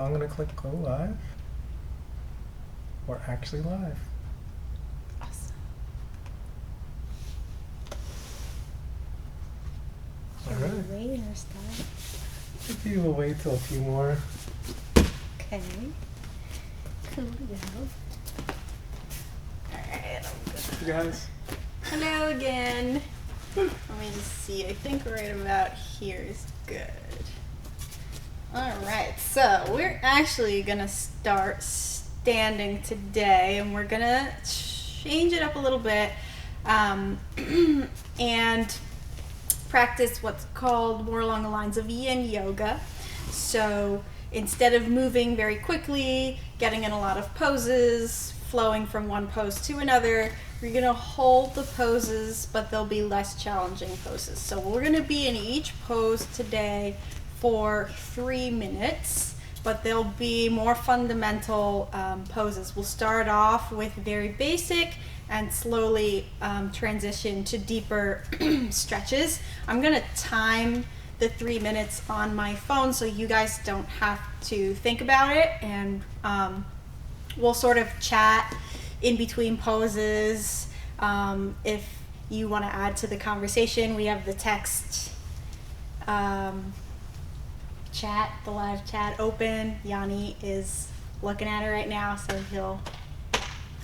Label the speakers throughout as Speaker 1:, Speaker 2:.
Speaker 1: I'm gonna click go live. We're actually live.
Speaker 2: Awesome.
Speaker 1: All
Speaker 2: Should
Speaker 1: right.
Speaker 2: we wait or start?
Speaker 1: Maybe we'll wait till a few more.
Speaker 2: Okay. Cool to go. Alright, I'm good.
Speaker 1: You guys.
Speaker 2: Hello again. Let me just see. I think right about here is good. Alright, so we're actually gonna start standing today, and we're gonna change it up a little bit and practice what's called more along the lines of yin yoga. So instead of moving very quickly, getting in a lot of poses, flowing from one pose to another, we're gonna hold the poses, but they'll be less challenging poses. So we're gonna be in each pose today for 3 minutes, but they'll be more fundamental poses. We'll start off with very basic and slowly transition to deeper stretches. I'm gonna time the 3 minutes on my phone so you guys don't have to think about it, and we'll sort of chat in between poses. If you want to add to the conversation, we have the text chat, the live chat open. Yanni is looking at it right now, so he'll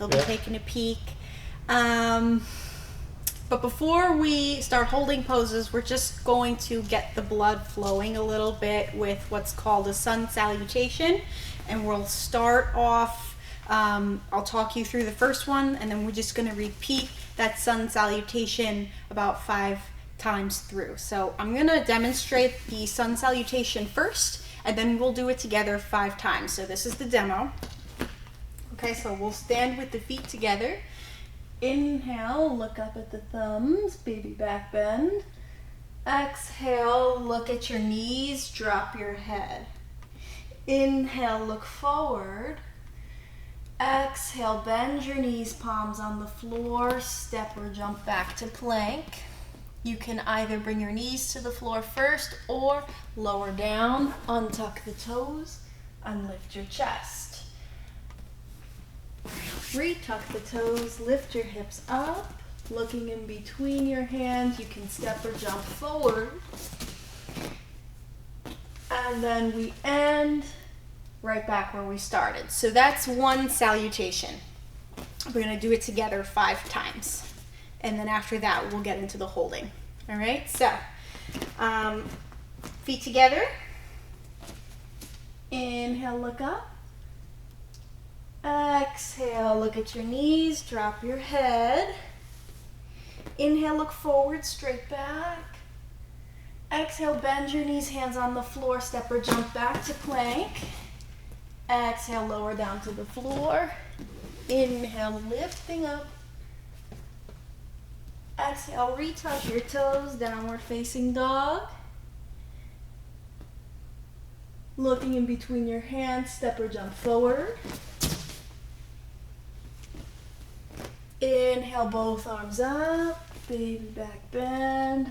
Speaker 2: be taking a peek. But before we start holding poses, we're just going to get the blood flowing a little bit with what's called a sun salutation. And we'll start off, I'll talk you through the first one, and then we're just going to repeat that sun salutation about 5 times through. So I'm going to demonstrate the sun salutation first, and then we'll do it together 5 times. So this is the demo. Okay, so we'll stand with the feet together. Inhale, look up at the thumbs, baby back bend. Exhale, look at your knees, drop your head. Inhale, look forward. Exhale, bend your knees, palms on the floor, step or jump back to plank. You can either bring your knees to the floor first or lower down, untuck the toes, and lift your chest. Retuck the toes, lift your hips up, looking in between your hands. You can step or jump forward. And then we end right back where we started. So that's one salutation. We're going to do it together 5 times. And then after that, we'll get into the holding. All right, so feet together. Inhale, look up. Exhale, look at your knees, drop your head. Inhale, look forward, straight back. Exhale, bend your knees, hands on the floor, step or jump back to plank. Exhale, lower down to the floor. Inhale, lifting up. Exhale, retouch your toes, downward facing dog. Looking in between your hands, step or jump forward. Inhale, both arms up, baby back bend.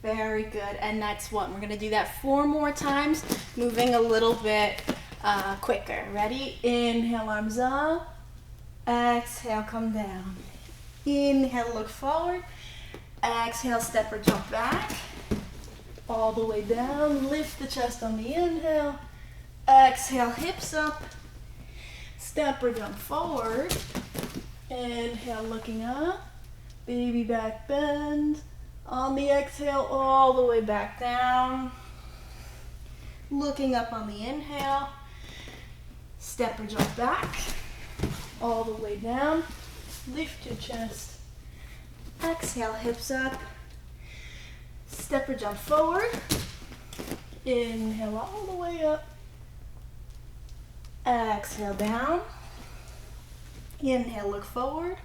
Speaker 2: Very good, and that's one. We're gonna do that 4 more times, moving a little bit quicker. Ready? Inhale, arms up. Exhale, come down. Inhale, look forward. Exhale, step or jump back. All the way down, lift the chest on the inhale. Exhale, hips up. Step or jump forward. Inhale, looking up. Baby back bend. On the exhale, all the way back down. Looking up on the inhale. Step or jump back. All the way down. Lift your chest. Exhale, hips up. Step or jump forward. Inhale, all the way up. Exhale, down. Inhale, look forward.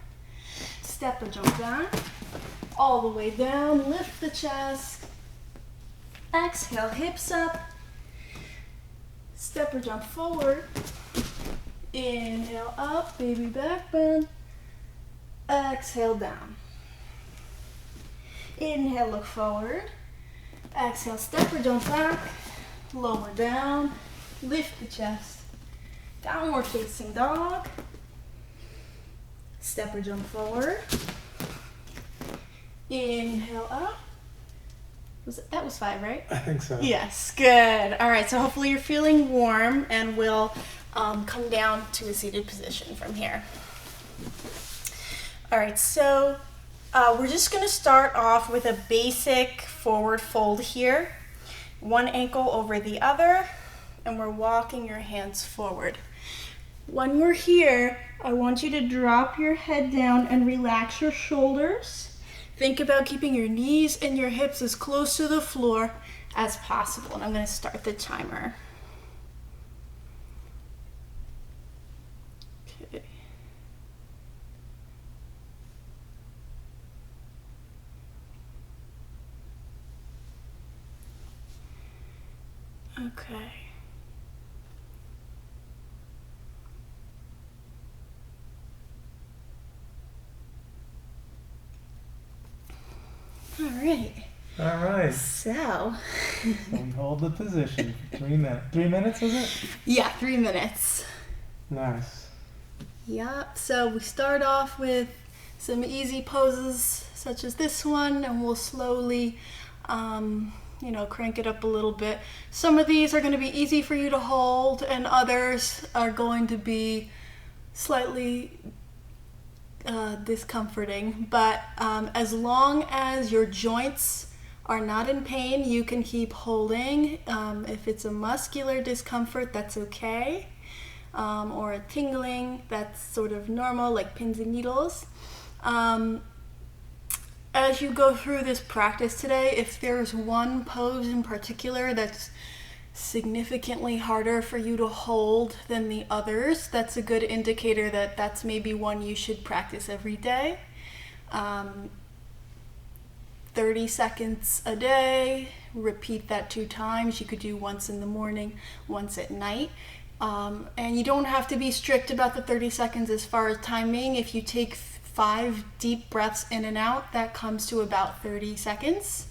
Speaker 2: Step or jump back. All the way down, lift the chest. Exhale, hips up. Step or jump forward. Inhale, up, baby back bend. Exhale, down. Inhale, look forward. Exhale, step or jump back. Lower down. Lift the chest. Downward facing dog. Step or jump forward. Inhale up. That was 5, right?
Speaker 1: I think so.
Speaker 2: Yes, good. All right, so hopefully you're feeling warm, and we'll come down to a seated position from here. All right, so we're just gonna start off with a basic forward fold here. One ankle over the other, and we're walking your hands forward. When we're here, I want you to drop your head down and relax your shoulders. Think about keeping your knees and your hips as close to the floor as possible. And I'm going to start the timer. Okay. Okay. All right.
Speaker 1: All right.
Speaker 2: So
Speaker 1: we hold the position for 3 minutes. 3 minutes, is it?
Speaker 2: Yeah, 3 minutes.
Speaker 1: Nice.
Speaker 2: Yep. So we start off with some easy poses such as this one, and we'll slowly, crank it up a little bit. Some of these are going to be easy for you to hold, and others are going to be slightly discomforting, but as long as your joints are not in pain, you can keep holding. If it's a muscular discomfort, that's okay, or a tingling, that's sort of normal, like pins and needles. As you go through this practice today, if there's one pose in particular that's significantly harder for you to hold than the others, that's a good indicator that that's maybe one you should practice every day. 30 seconds a day, repeat that 2 times. You could do once in the morning, once at night. And you don't have to be strict about the 30 seconds as far as timing. If you take 5 deep breaths in and out, that comes to about 30 seconds.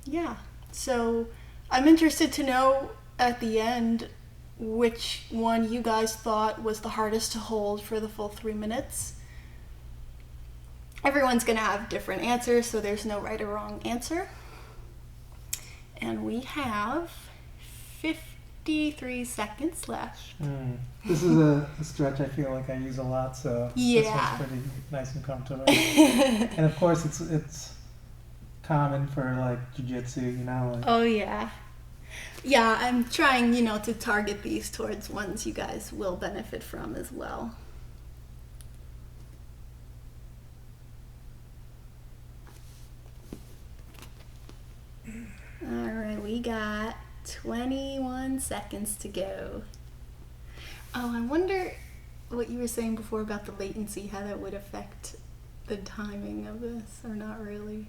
Speaker 2: Yeah. So I'm interested to know at the end which one you guys thought was the hardest to hold for the full 3 minutes. Everyone's going to have different answers, so there's no right or wrong answer. And we have 53 seconds left.
Speaker 1: This is a stretch I feel like I use a lot, so this one's pretty nice and comfortable. And of course it's common for like jiu-jitsu, like.
Speaker 2: Oh yeah, I'm trying to target these towards ones you guys will benefit from as well. All right, we got 21 seconds to go. Oh, I wonder what you were saying before about the latency, how that would affect the timing of this, or not really.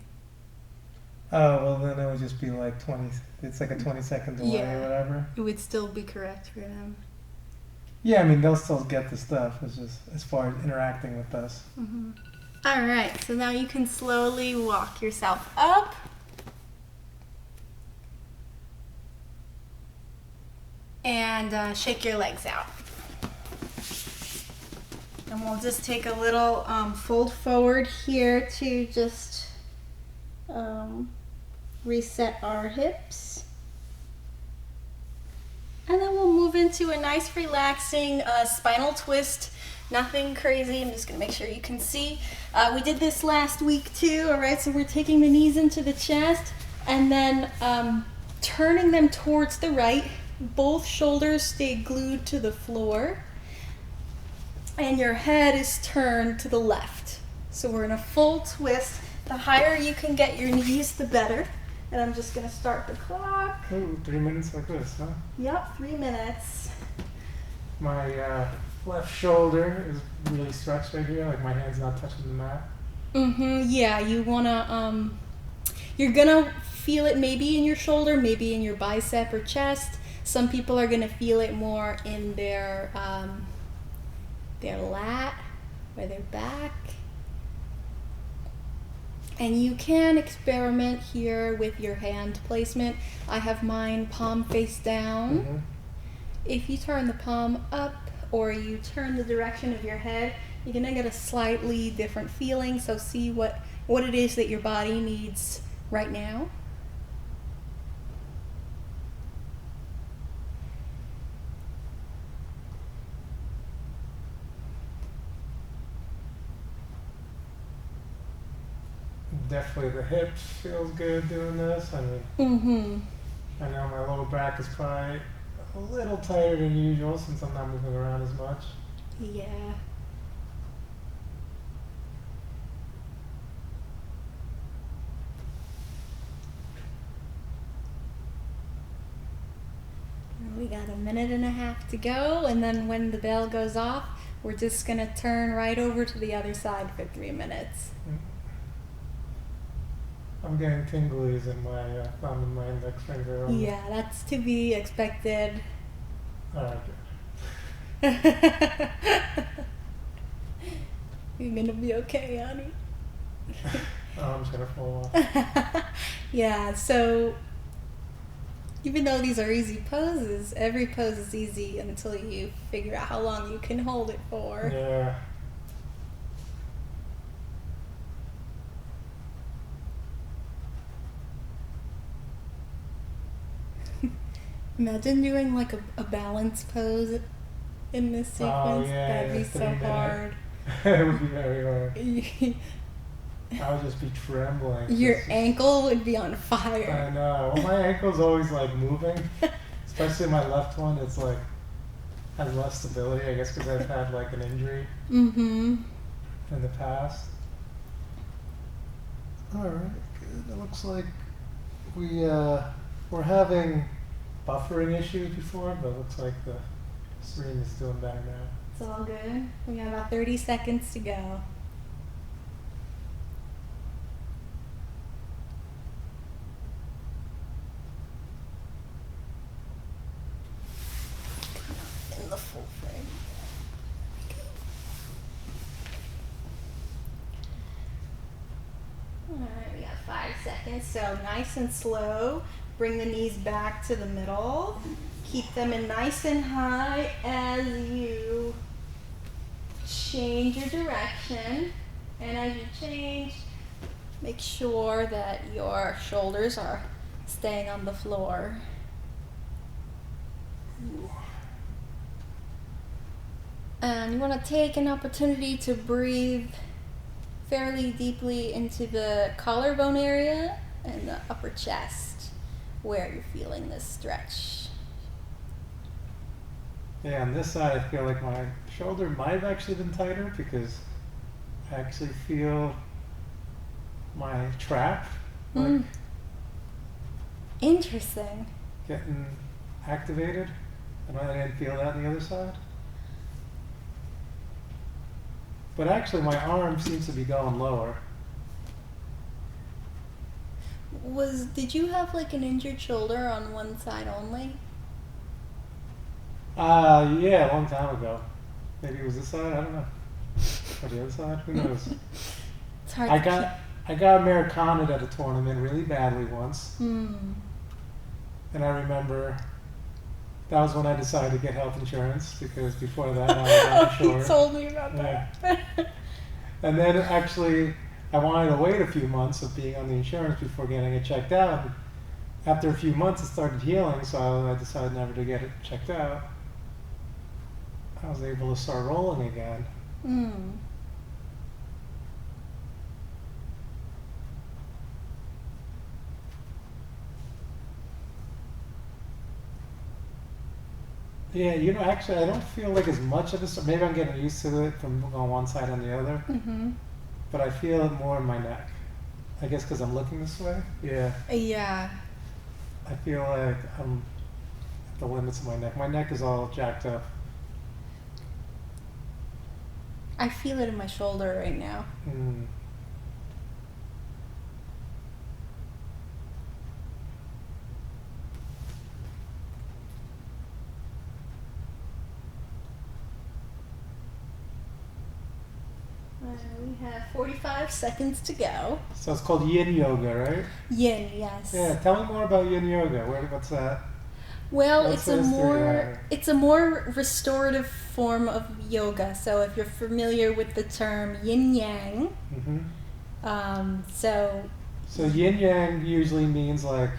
Speaker 1: Oh, well then it would just be like 20, it's like a 20 seconds away or whatever.
Speaker 2: It would still be correct for them.
Speaker 1: Yeah, I mean, they'll still get the stuff. It's just as far as interacting with us.
Speaker 2: Mm-hmm. All right, so now you can slowly walk yourself up. And shake your legs out. And we'll just take a little fold forward here to just reset our hips. And then we'll move into a nice relaxing spinal twist. Nothing crazy, I'm just gonna make sure you can see. We did this last week too, all right? So we're taking the knees into the chest and then turning them towards the right. Both shoulders stay glued to the floor. And your head is turned to the left. So we're in a full twist. The higher you can get your knees, the better. And I'm just gonna start the clock.
Speaker 1: Ooh, 3 minutes like this, huh?
Speaker 2: Yep, 3 minutes.
Speaker 1: My left shoulder is really stretched right here, like my hand's not touching the mat.
Speaker 2: Yeah, you wanna, you're gonna feel it maybe in your shoulder, maybe in your bicep or chest. Some people are gonna feel it more in their lat or their back. And you can experiment here with your hand placement. I have mine palm face down.
Speaker 1: Mm-hmm.
Speaker 2: If you turn the palm up or you turn the direction of your head, you're gonna get a slightly different feeling. So see what it is that your body needs right now.
Speaker 1: Definitely the hips feels good doing this. I mean, I know my lower back is probably a little tighter than usual since I'm not moving around as much.
Speaker 2: Yeah. We got a minute and a half to go, and then when the bell goes off, we're just gonna turn right over to the other side for 3 minutes.
Speaker 1: I'm getting tinglies in my thumb and my index finger.
Speaker 2: Yeah, that's to be expected.
Speaker 1: Alright,
Speaker 2: You're gonna be okay, honey.
Speaker 1: I'm just gonna fall off.
Speaker 2: Yeah, so even though these are easy poses, every pose is easy until you figure out how long you can hold it for.
Speaker 1: Yeah.
Speaker 2: Imagine doing like a balance pose in this sequence.
Speaker 1: Oh, yeah,
Speaker 2: That'd be so hard.
Speaker 1: It would be very hard. I would just be trembling.
Speaker 2: Your ankle would be on fire.
Speaker 1: I know. Well, my ankle's always like moving, especially my left one. It's like has less stability, I guess, because I've had like an injury in the past. All right, good. It looks like we're having buffering issues before, but it looks like the stream is doing better now.
Speaker 2: It's all good. We got about 30 seconds to go. In the full frame. Alright, we got 5 seconds. So nice and slow. Bring the knees back to the middle. Keep them in nice and high as you change your direction. And as you change, make sure that your shoulders are staying on the floor. And you want to take an opportunity to breathe fairly deeply into the collarbone area and the upper chest where you're feeling this stretch.
Speaker 1: Yeah, on this side, I feel like my shoulder might have actually been tighter because I actually feel my trap like
Speaker 2: Interesting.
Speaker 1: getting activated. And I didn't feel that on the other side. But actually, my arm seems to be going lower.
Speaker 2: Did you have like an injured shoulder on one side only?
Speaker 1: Yeah, a long time ago. Maybe it was this side, I don't know. Or the other side, who knows?
Speaker 2: It's hard
Speaker 1: I got Americana'd at a tournament really badly once. And I remember that was when I decided to get health insurance because before that I was uninsured.
Speaker 2: You told me about that.
Speaker 1: And then actually I wanted to wait a few months of being on the insurance before getting it checked out. After a few months it started healing, so I decided never to get it checked out. I was able to start rolling again. Yeah, actually I don't feel like as much of this. Maybe I'm getting used to it from on one side and the other. But I feel it more in my neck. I guess because I'm looking this way. Yeah.
Speaker 2: Yeah.
Speaker 1: I feel like I'm at the limits of my neck. My neck is all jacked up.
Speaker 2: I feel it in my shoulder right now. We have 45 seconds to go.
Speaker 1: So it's called Yin Yoga, right?
Speaker 2: Yin, yes.
Speaker 1: Yeah. Tell me more about Yin Yoga. What's that?
Speaker 2: Well,
Speaker 1: What's the history there?
Speaker 2: it's a more restorative form of yoga. So if you're familiar with the term yin yang, so
Speaker 1: yin yang usually means like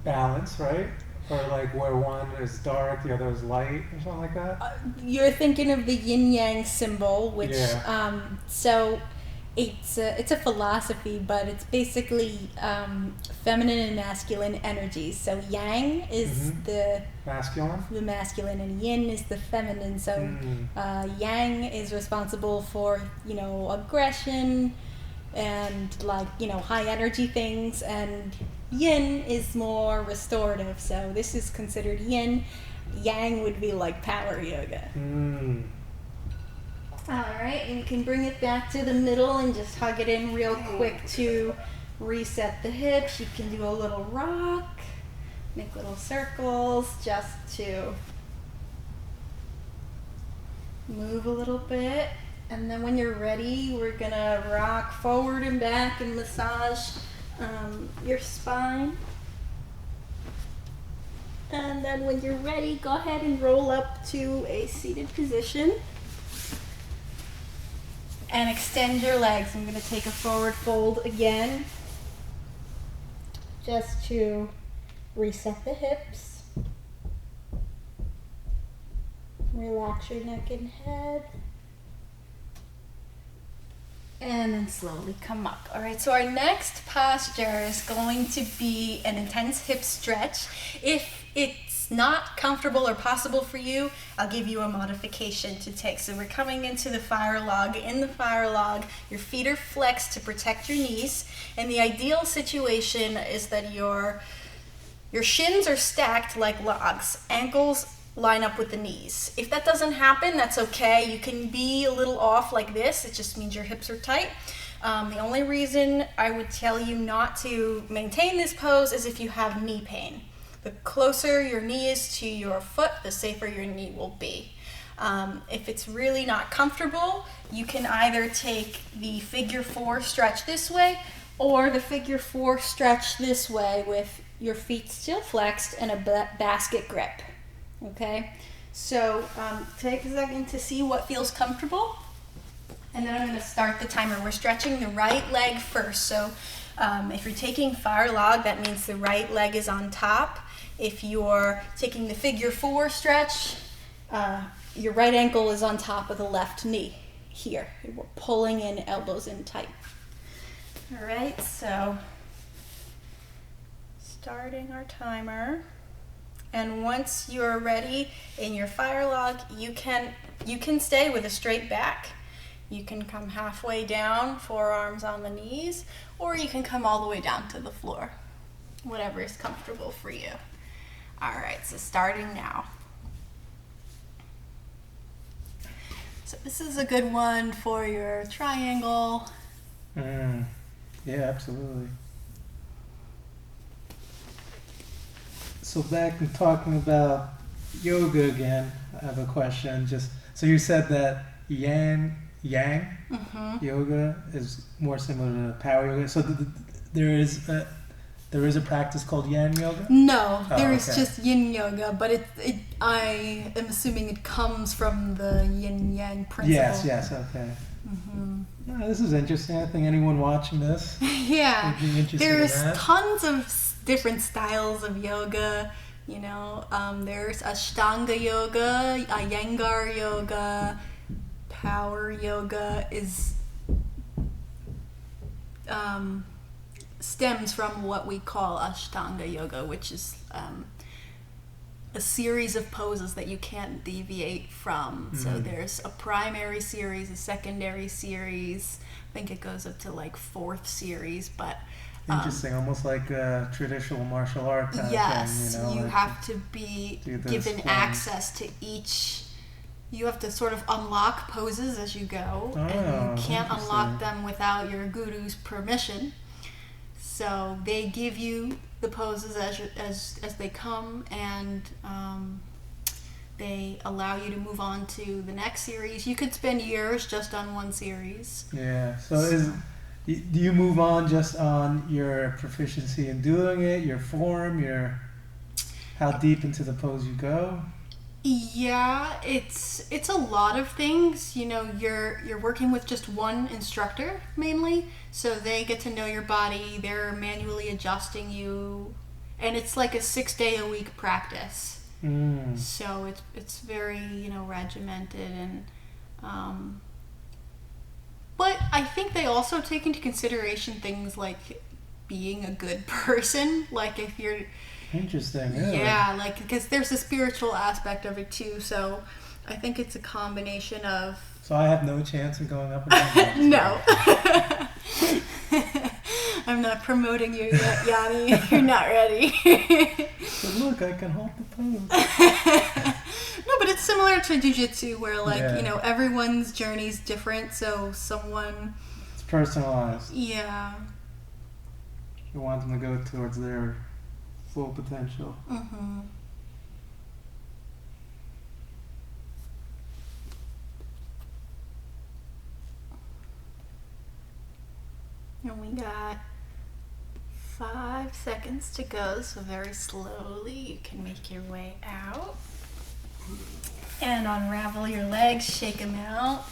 Speaker 1: balance, right? Or like where one is dark, the other is light, or something like that.
Speaker 2: You're thinking of the yin yang symbol, which
Speaker 1: Yeah.
Speaker 2: so it's a philosophy, but it's basically feminine and masculine energies. So yang is the masculine, and yin is the feminine. So yang is responsible for aggression and high energy things, and yin is more restorative. So this is considered yin. Yang would be like power yoga. Alright, and you can bring it back to the middle and just hug it in real quick to reset the hips. You can do a little rock, make little circles just to move a little bit. And then when you're ready, we're gonna rock forward and back and massage your spine. And then when you're ready, go ahead and roll up to a seated position. And extend your legs. I'm going to take a forward fold again, just to reset the hips. Relax your neck and head. And then slowly come up. All right, so our next posture is going to be an intense hip stretch. If it's not comfortable or possible for you, I'll give you a modification to take. So we're coming into the fire log. In the fire log, your feet are flexed to protect your knees. And the ideal situation is that your shins are stacked like logs. Ankles line up with the knees. If that doesn't happen, that's okay. You can be a little off like this. It just means your hips are tight. The only reason I would tell you not to maintain this pose is if you have knee pain. The closer your knee is to your foot, the safer your knee will be. If it's really not comfortable, you can either take the figure 4 stretch this way or the figure 4 stretch this way with your feet still flexed and a basket grip. Okay, so take a second to see what feels comfortable, and then I'm going to start the timer. We're stretching the right leg first, so if you're taking fire log, that means the right leg is on top. If you're taking the figure 4 stretch, your right ankle is on top of the left knee here. We're pulling in, elbows in tight. All right, so starting our timer. And once you're ready in your fire log, you can stay with a straight back. You can come halfway down, forearms on the knees, or you can come all the way down to the floor. Whatever is comfortable for you. All right, so starting now. So this is a good one for your triangle.
Speaker 1: Yeah, absolutely. So back to talking about yoga again, I have a question. Just so you said that yang yoga is more similar to power yoga. So there is a practice called yang yoga?
Speaker 2: No, there is just yin yoga, but I am assuming it comes from the yin yang principle.
Speaker 1: Yes, okay. This is interesting. I think anyone watching this would be interested
Speaker 2: there's
Speaker 1: in that.
Speaker 2: tons of different styles of yoga. There's Ashtanga yoga, Iyengar yoga, power yoga is stems from what we call Ashtanga yoga, which is a series of poses that you can't deviate from. So there's a primary series, a secondary series. I think it goes up to like 4th series, but
Speaker 1: interesting, almost like a traditional martial art kind of thing.
Speaker 2: You
Speaker 1: like
Speaker 2: have to be given access to each. You have to sort of unlock poses as you go, and you can't unlock them without your guru's permission. So they give you the poses as they come, and they allow you to move on to the next series. You could spend years just on one series.
Speaker 1: Yeah. So do you move on just on your proficiency in doing it, your form, your how deep into the pose you go?
Speaker 2: Yeah, it's a lot of things. You know, you're working with just one instructor mainly, so they get to know your body. They're manually adjusting you, and it's like a 6-day-a-week practice. So it's very, you know, regimented, and but I think they also take into consideration things like being a good person, like if you're
Speaker 1: Interesting. Really.
Speaker 2: yeah, like because there's a spiritual aspect of it too. So I think it's a combination of.
Speaker 1: So I have no chance of going up against
Speaker 2: No. I'm not promoting you yet, Yanni. You're not ready.
Speaker 1: But look, I can hold the pose.
Speaker 2: No, but it's similar to jiu-jitsu where, like,
Speaker 1: Yeah.
Speaker 2: you know, everyone's journey's different. So someone.
Speaker 1: It's personalized.
Speaker 2: Yeah.
Speaker 1: You want them to go towards their full potential.
Speaker 2: Mm-hmm. And we got 5 seconds to go, so very slowly you can make your way out. And unravel your legs, shake them out.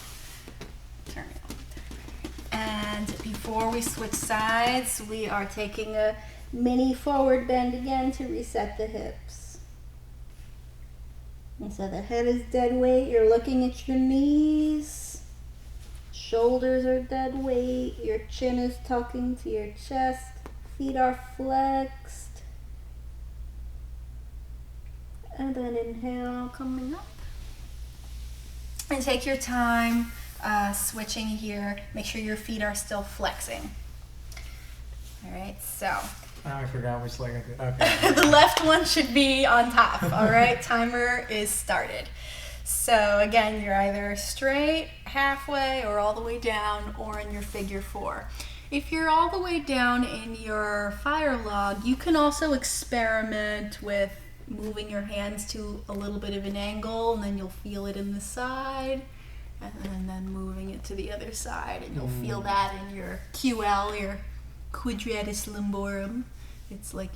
Speaker 2: Turn it on. And before we switch sides, we are taking a mini forward bend again to reset the hips. And so the head is dead weight. You're looking at your knees. Shoulders are dead weight. Your chin is tucking to your chest. Feet are flexed. And then inhale, coming up. And take your time switching here. Make sure your feet are still flexing. All right, so.
Speaker 1: Oh, I forgot which leg I did. Okay.
Speaker 2: The left one should be on top. All right, timer is started. So again, you're either straight, halfway, or all the way down, or in your figure 4. If you're all the way down in your fire log, you can also experiment with moving your hands to a little bit of an angle, and then you'll feel it in the side, and then moving it to the other side, and you'll feel that in your QL, your quadratus lumborum. It's like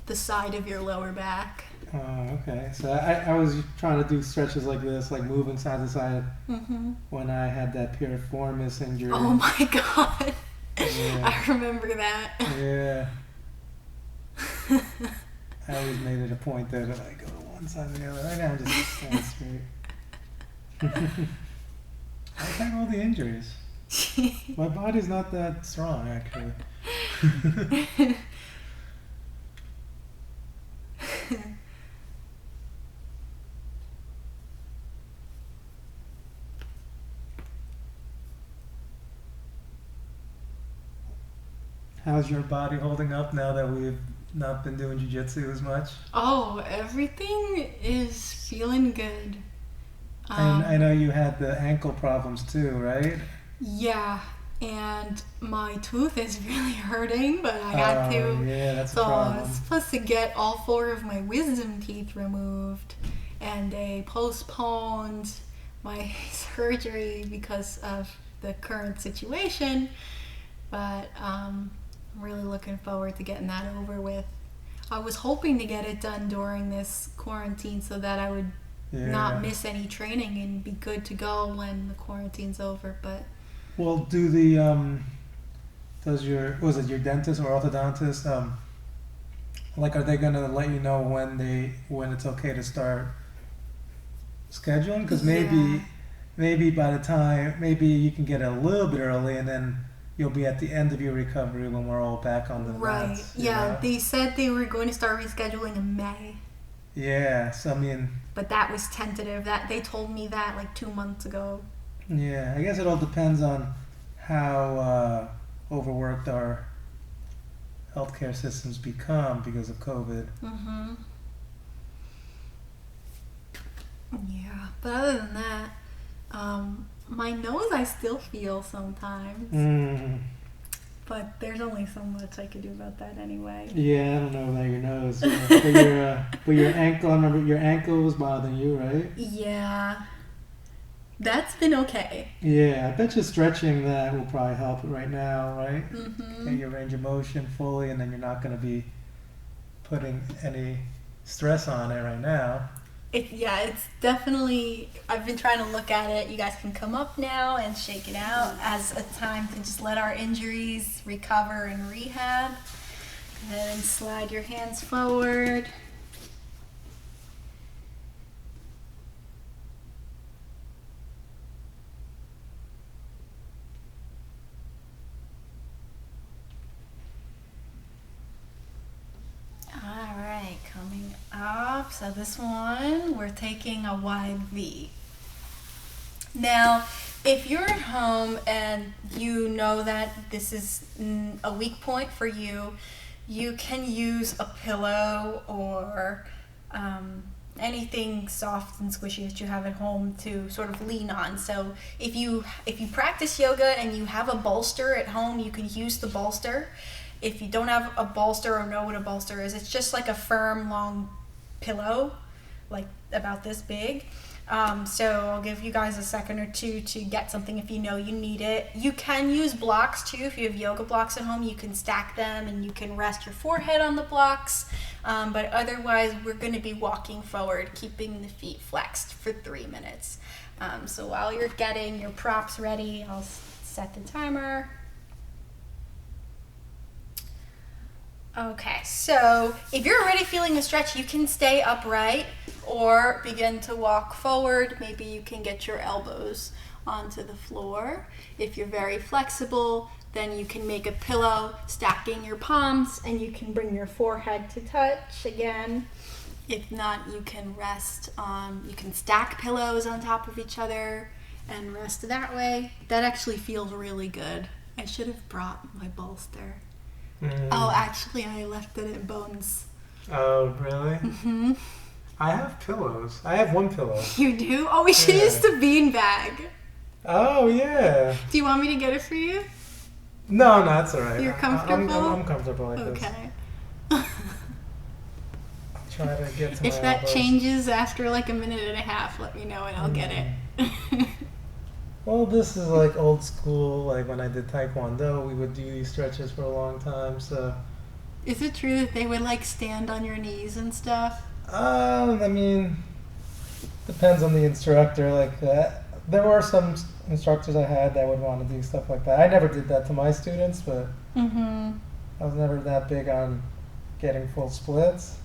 Speaker 2: the side of your lower back.
Speaker 1: Oh, okay. So I was trying to do stretches like this, like moving side to side, when I had that piriformis injury.
Speaker 2: Oh my god.
Speaker 1: Yeah.
Speaker 2: I remember that.
Speaker 1: Yeah. I always made it a point that I go to one side or the other. Right now I'm just standing straight. I've had all the injuries. My body's not that strong, actually. How's your body holding up now that we've not been doing jiu-jitsu as much?
Speaker 2: Oh, everything is feeling good.
Speaker 1: And I know you had the ankle problems too, right?
Speaker 2: Yeah, and my tooth is really hurting, but I had to.
Speaker 1: Yeah, that's
Speaker 2: So
Speaker 1: a
Speaker 2: I
Speaker 1: problem.
Speaker 2: was supposed to get all 4 of my wisdom teeth removed, and they postponed my surgery because of the current situation. But I'm really looking forward to getting that over with. I was hoping to get it done during this quarantine so that I would not miss any training and be good to go when the quarantine's over. But
Speaker 1: Well, does your your dentist or orthodontist like, are they gonna let you know when it's okay to start scheduling? Because maybe by the time you can get it a little bit early, and then you'll be at the end of your recovery when we're all back on the mats.
Speaker 2: Yeah,
Speaker 1: know?
Speaker 2: they said they were going to start rescheduling in May.
Speaker 1: Yeah, so I mean,
Speaker 2: But that was tentative. That they told me that like 2 months ago.
Speaker 1: yeah, I guess it all depends on how overworked our healthcare systems become because of COVID.
Speaker 2: Mm-hmm. Yeah, but other than that, my nose I still feel sometimes. But there's only so much I could do about that anyway.
Speaker 1: Yeah, I don't know about your nose. But your ankle, I remember your ankle was bothering you, right?
Speaker 2: Yeah. That's been okay.
Speaker 1: Yeah, I bet you stretching that will probably help right now, right?
Speaker 2: Mm-hmm.
Speaker 1: Get your range of motion fully, and then you're not going to be putting any stress on it right now.
Speaker 2: It's definitely, I've been trying to look at it. You guys can come up now and shake it out as a time to just let our injuries recover and rehab. And then slide your hands forward. Alright, coming up. So this one, we're taking a wide V. Now, if you're at home and you know that this is a weak point for you, you can use a pillow or anything soft and squishy that you have at home to sort of lean on. So if you practice yoga and you have a bolster at home, you can use the bolster. If you don't have a bolster or know what a bolster is, it's just like a firm, long pillow, like about this big. So I'll give you guys a second or two to get something if you know you need it. You can use blocks too. If you have yoga blocks at home, you can stack them and you can rest your forehead on the blocks. But otherwise, we're going to be walking forward, keeping the feet flexed for 3 minutes. So while you're getting your props ready, I'll set the timer. Okay, so if you're already feeling a stretch, you can stay upright or begin to walk forward. Maybe you can get your elbows onto the floor. If you're very flexible, then you can make a pillow, stacking your palms, and you can bring your forehead to touch again. If not, you can rest on, you can stack pillows on top of each other and rest that way. That actually feels really good. I should have brought my bolster. Oh, actually, I left it at Bones.
Speaker 1: Oh, really?
Speaker 2: Mm-hmm.
Speaker 1: I have pillows. I have one pillow.
Speaker 2: You do? Oh, we should use the beanbag.
Speaker 1: Oh, yeah.
Speaker 2: Do you want me to get it for you?
Speaker 1: No, that's all right.
Speaker 2: You're comfortable?
Speaker 1: I'm comfortable like this.
Speaker 2: Okay.
Speaker 1: Try to get to my
Speaker 2: If that
Speaker 1: elbows.
Speaker 2: changes after like a minute and a half, let me know and I'll get it.
Speaker 1: Well, this is like old school. Like when I did Taekwondo, we would do these stretches for a long time. So,
Speaker 2: Is it true that they would like stand on your knees and stuff?
Speaker 1: I mean, depends on the instructor. Like there were some instructors I had that would want to do stuff like that. I never did that to my students, but
Speaker 2: Mm-hmm.
Speaker 1: I was never that big on getting full splits.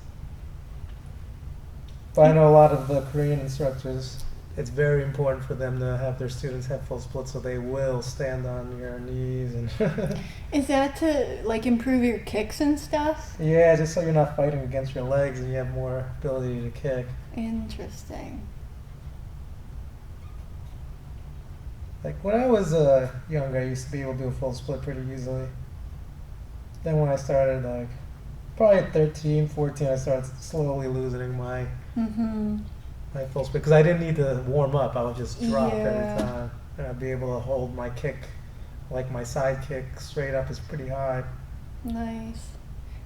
Speaker 1: But I know a lot of the Korean instructors, it's very important for them to have their students have full splits, so they will stand on your knees and
Speaker 2: Is that to like improve your kicks and stuff?
Speaker 1: yeah, just so you're not fighting against your legs and you have more ability to kick.
Speaker 2: Interesting.
Speaker 1: Like when I was younger, I used to be able to do a full split pretty easily. Then when I started, like probably at 13, 14, I started slowly losing my
Speaker 2: Mm-hmm.
Speaker 1: full split because I didn't need to warm up. I would just drop
Speaker 2: Yeah.
Speaker 1: every time, and I'd be able to hold my kick, like my side kick straight up is pretty high.
Speaker 2: Nice.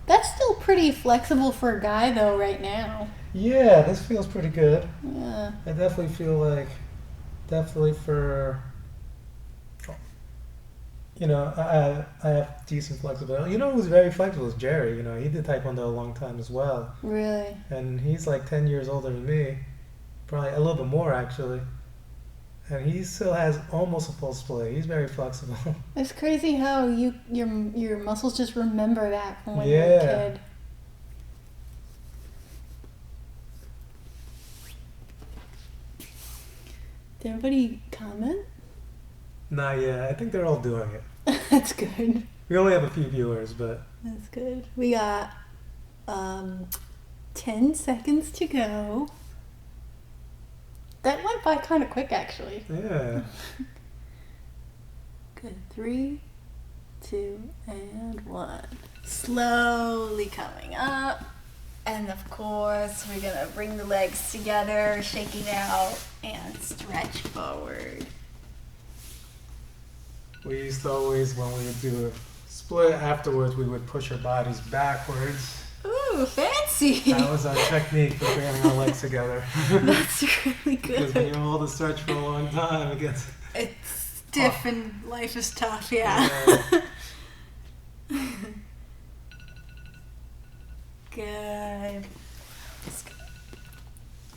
Speaker 2: That's still pretty flexible for a guy though right now.
Speaker 1: Yeah, this feels pretty good.
Speaker 2: Yeah.
Speaker 1: I definitely feel like, definitely for, you know, I have decent flexibility. You know who's very flexible is Jerry. You know, he did Taekwondo a long time as well.
Speaker 2: Really?
Speaker 1: And he's like 10 years older than me. Probably a little bit more, actually. And he still has almost a full split. He's very flexible.
Speaker 2: It's crazy how your muscles just remember that from when you were a
Speaker 1: Yeah.
Speaker 2: kid. Did anybody comment?
Speaker 1: Nah, yeah, I think they're all doing it.
Speaker 2: That's good.
Speaker 1: We only have a few viewers, but
Speaker 2: That's good. We got 10 seconds to go. That went by kind of quick, actually.
Speaker 1: yeah.
Speaker 2: Good. 3, 2, and 1. Slowly coming up. And of course, we're going to bring the legs together, shake it out, and stretch forward.
Speaker 1: We used to always, when we would do a split. Afterwards, we would push our bodies backwards.
Speaker 2: Ooh, fancy.
Speaker 1: That was our technique for bringing our legs together.
Speaker 2: That's really
Speaker 1: Because when
Speaker 2: good.
Speaker 1: you hold a stretch for a long time, it gets...
Speaker 2: It's stiff and life is tough, yeah. Good.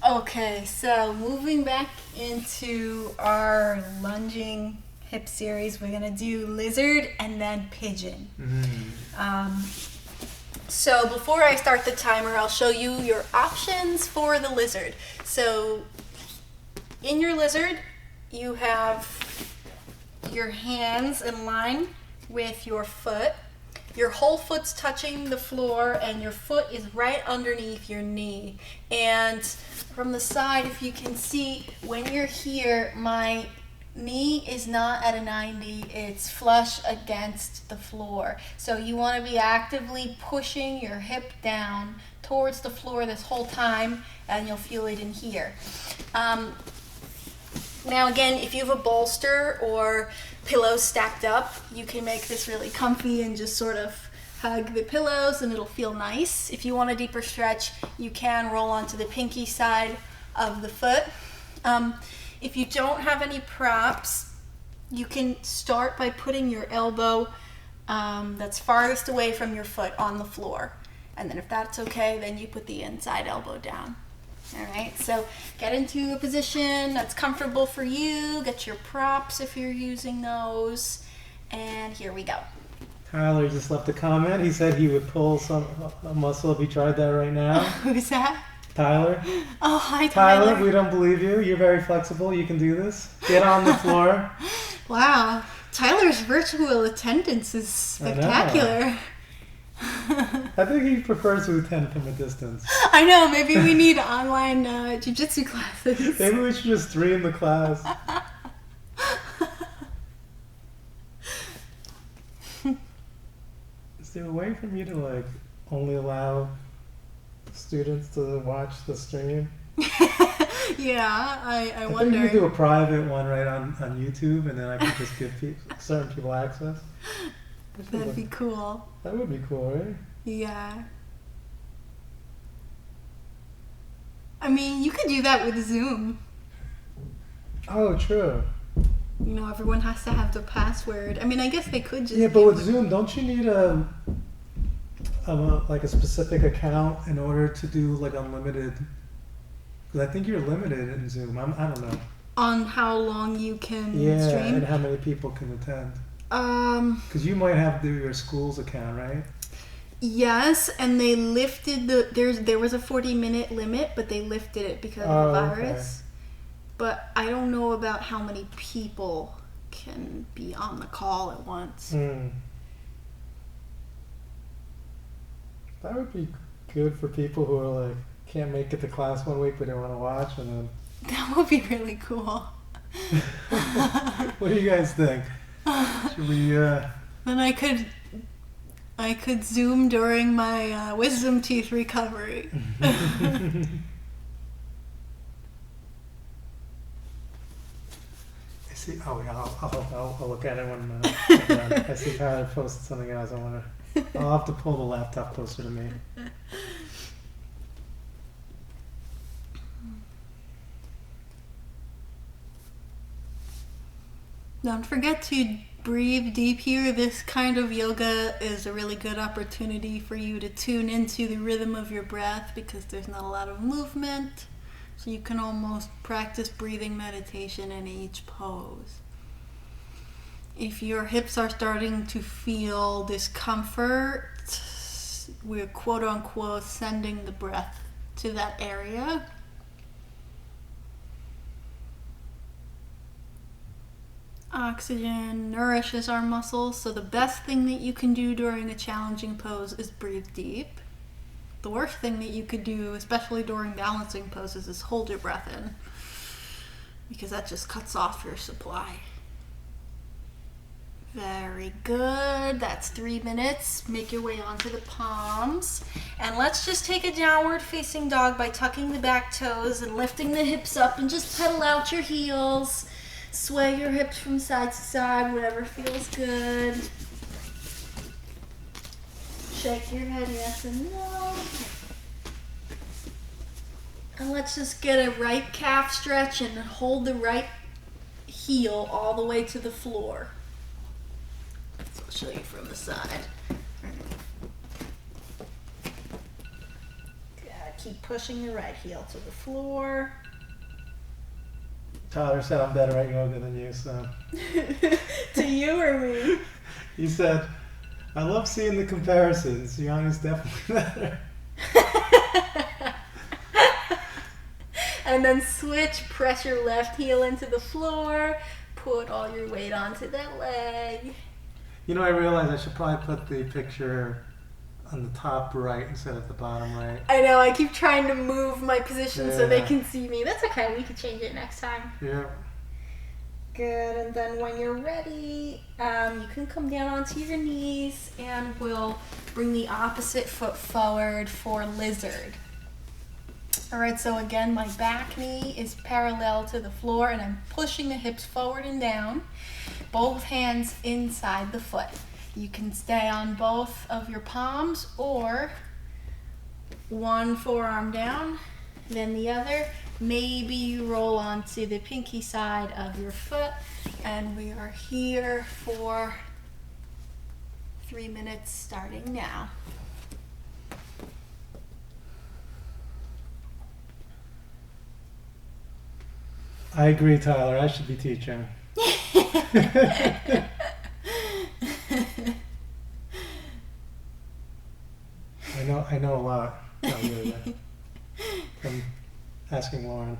Speaker 2: Okay, so moving back into our lunging hip series, we're gonna do lizard and then pigeon. So before I start the timer, I'll show you your options for the lizard. So in your lizard, you have your hands in line with your foot. Your whole foot's touching the floor and your foot is right underneath your knee. And from the side, if you can see, when you're here, my knee is not at a 90, it's flush against the floor. So you want to be actively pushing your hip down towards the floor this whole time, and you'll feel it in here. Now again, if you have a bolster or pillows stacked up, you can make this really comfy and just sort of hug the pillows and it'll feel nice. If you want a deeper stretch, you can roll onto the pinky side of the foot. If you don't have any props, you can start by putting your elbow that's farthest away from your foot on the floor. And then if that's okay, then you put the inside elbow down. All right, so get into a position that's comfortable for you. Get your props if you're using those. And here we go.
Speaker 1: Tyler just left a comment. He said he would pull a muscle if he tried that right now.
Speaker 2: Who's that?
Speaker 1: Tyler.
Speaker 2: Oh, hi,
Speaker 1: Tyler,
Speaker 2: Tyler.
Speaker 1: we don't believe you. You're very flexible. You can do this. Get on the floor.
Speaker 2: Wow, Tyler's virtual attendance is spectacular.
Speaker 1: I think he prefers to attend from a distance.
Speaker 2: I know, maybe we need online jiu-jitsu classes.
Speaker 1: Maybe we should just stream the class. Is there a way for me to like only allow students to watch the stream?
Speaker 2: Yeah, I
Speaker 1: I
Speaker 2: wonder.
Speaker 1: think we could do a private one right on YouTube, and then I could just give certain people access.
Speaker 2: That'd be cool.
Speaker 1: That would be cool, right?
Speaker 2: Yeah. I mean, you could do that with Zoom.
Speaker 1: Oh, true.
Speaker 2: You know, everyone has to have the password. I mean, I guess they could just.
Speaker 1: Yeah, but with Zoom, don't you need like a specific account in order to do like unlimited? Because I think you're limited in Zoom. I don't know.
Speaker 2: On how long you can
Speaker 1: Yeah,
Speaker 2: stream?
Speaker 1: and how many people can attend.
Speaker 2: Because
Speaker 1: you might have to do your school's account, right?
Speaker 2: yes, and they lifted there was a 40-minute limit, but they lifted it because of the virus.
Speaker 1: Okay.
Speaker 2: But I don't know about how many people can be on the call at once.
Speaker 1: That would be good for people who are like can't make it to class one week but they want to watch, and then.
Speaker 2: That would be really cool.
Speaker 1: What do you guys think? Should we?
Speaker 2: Then I could Zoom during my wisdom teeth recovery.
Speaker 1: I see. Oh yeah, I'll look at it when I see Tyler posted something else. I'll have to pull the laptop closer to me.
Speaker 2: Don't forget to breathe deep here. This kind of yoga is a really good opportunity for you to tune into the rhythm of your breath because there's not a lot of movement. So you can almost practice breathing meditation in each pose. If your hips are starting to feel discomfort, we're quote unquote sending the breath to that area. Oxygen nourishes our muscles, so the best thing that you can do during a challenging pose is breathe deep. The worst thing that you could do, especially during balancing poses, is hold your breath in, because that just cuts off your supply. Very good. That's 3 minutes. Make your way onto the palms. And let's just take a downward facing dog by tucking the back toes and lifting the hips up, and just pedal out your heels. Sway your hips from side to side, whatever feels good. Shake your head yes and no. And let's just get a right calf stretch and hold the right heel all the way to the floor. So I'll show you from the side. Keep pushing the right heel to the floor.
Speaker 1: Tyler said I'm better at yoga than you, so.
Speaker 2: To you or me?
Speaker 1: He said, I love seeing the comparisons. Yanni's definitely better.
Speaker 2: And then switch, press your left heel into the floor, put all your weight onto that leg.
Speaker 1: You know, I realized I should probably put the picture on the top right instead of the bottom right.
Speaker 2: I know, I keep trying to move my position so they
Speaker 1: Yeah.
Speaker 2: can see me. That's okay, we can change it next time.
Speaker 1: Yeah.
Speaker 2: Good, and then when you're ready, you can come down onto your knees and we'll bring the opposite foot forward for lizard. Alright, so again, my back knee is parallel to the floor and I'm pushing the hips forward and down, both hands inside the foot. You can stay on both of your palms or one forearm down, then the other. Maybe you roll onto the pinky side of your foot, and we are here for 3 minutes starting now.
Speaker 1: I agree, Tyler. I should be teaching. I know a lot. Not really, from asking Lauren.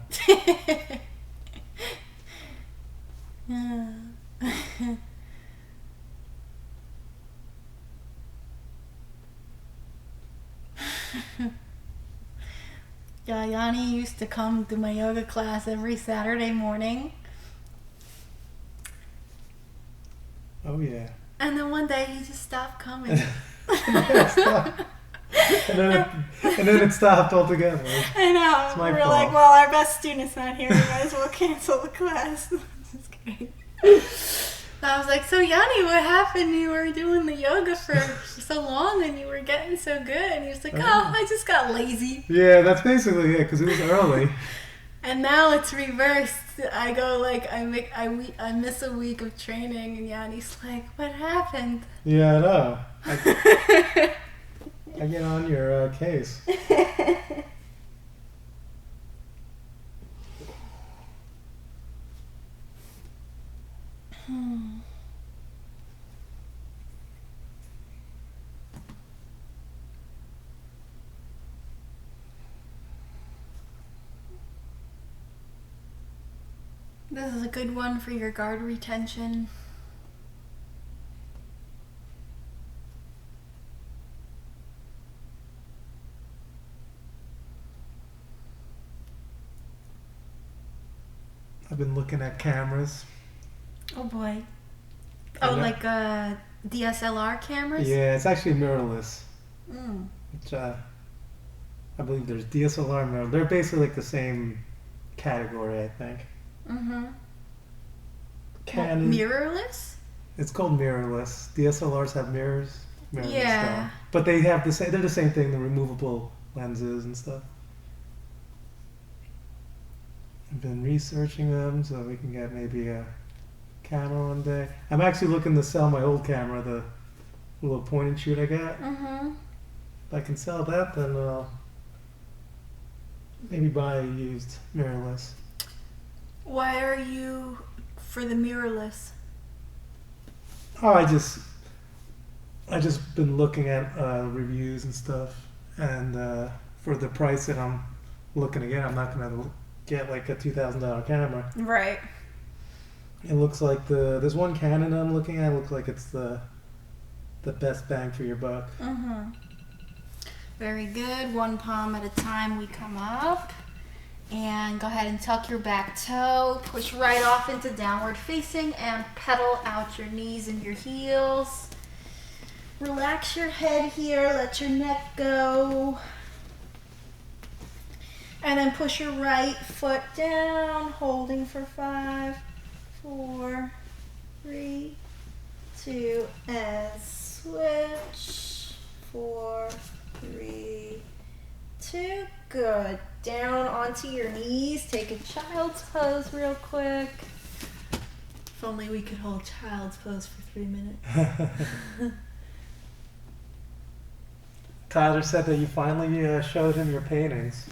Speaker 2: Yeah, Yanni used to come to my yoga class every Saturday morning.
Speaker 1: Oh yeah.
Speaker 2: And then one day he just stopped coming.
Speaker 1: And then it stopped altogether.
Speaker 2: I know.
Speaker 1: It's my
Speaker 2: We're
Speaker 1: fault.
Speaker 2: like, well, our best student's not here. We might as well cancel the class. Just kidding. I was like, so Yanni, what happened? You were doing the yoga for so long and you were getting so good. And he was like, oh, I just got lazy.
Speaker 1: Yeah, that's basically it, because it was early.
Speaker 2: And now it's reversed. I go like, I miss a week of training, and Yanni's like, what happened?
Speaker 1: Yeah, I know. I get on your case.
Speaker 2: This is a good one for your guard retention.
Speaker 1: I've been looking at cameras.
Speaker 2: Oh boy. Oh, like DSLR cameras?
Speaker 1: Yeah, it's actually mirrorless.
Speaker 2: Mm.
Speaker 1: Which I believe there's DSLR mirror. They're basically like the same category, I think.
Speaker 2: Mm-hmm.
Speaker 1: Canon.
Speaker 2: Mirrorless?
Speaker 1: It's called mirrorless. DSLRs have mirrors. Mirrorless
Speaker 2: Yeah.
Speaker 1: don't. But they have the same. They're the same thing. The removable lenses and stuff. I've been researching them so we can get maybe a camera one day. I'm actually looking to sell my old camera, the little point and shoot I got.
Speaker 2: Mm-hmm.
Speaker 1: If I can sell that, then I'll maybe buy a used mirrorless.
Speaker 2: Why are you for the mirrorless?
Speaker 1: Oh, I just been looking at reviews and stuff, and for the price that I'm looking to get, I'm not gonna get like a $2,000 camera.
Speaker 2: Right.
Speaker 1: It looks like there's one Canon I'm looking at. It looks like it's the best bang for your buck.
Speaker 2: Mm-hmm. Very good. One palm at a time. We come up. And go ahead and tuck your back toe. Push right off into downward facing and pedal out your knees and your heels. Relax your head here. Let your neck go. And then push your right foot down, holding for 5, 4, 3, 2, and switch. 4, 3, 2. Good. Down onto your knees. Take a child's pose real quick. If only we could hold child's pose for 3 minutes.
Speaker 1: Tyler said that you finally showed him your paintings.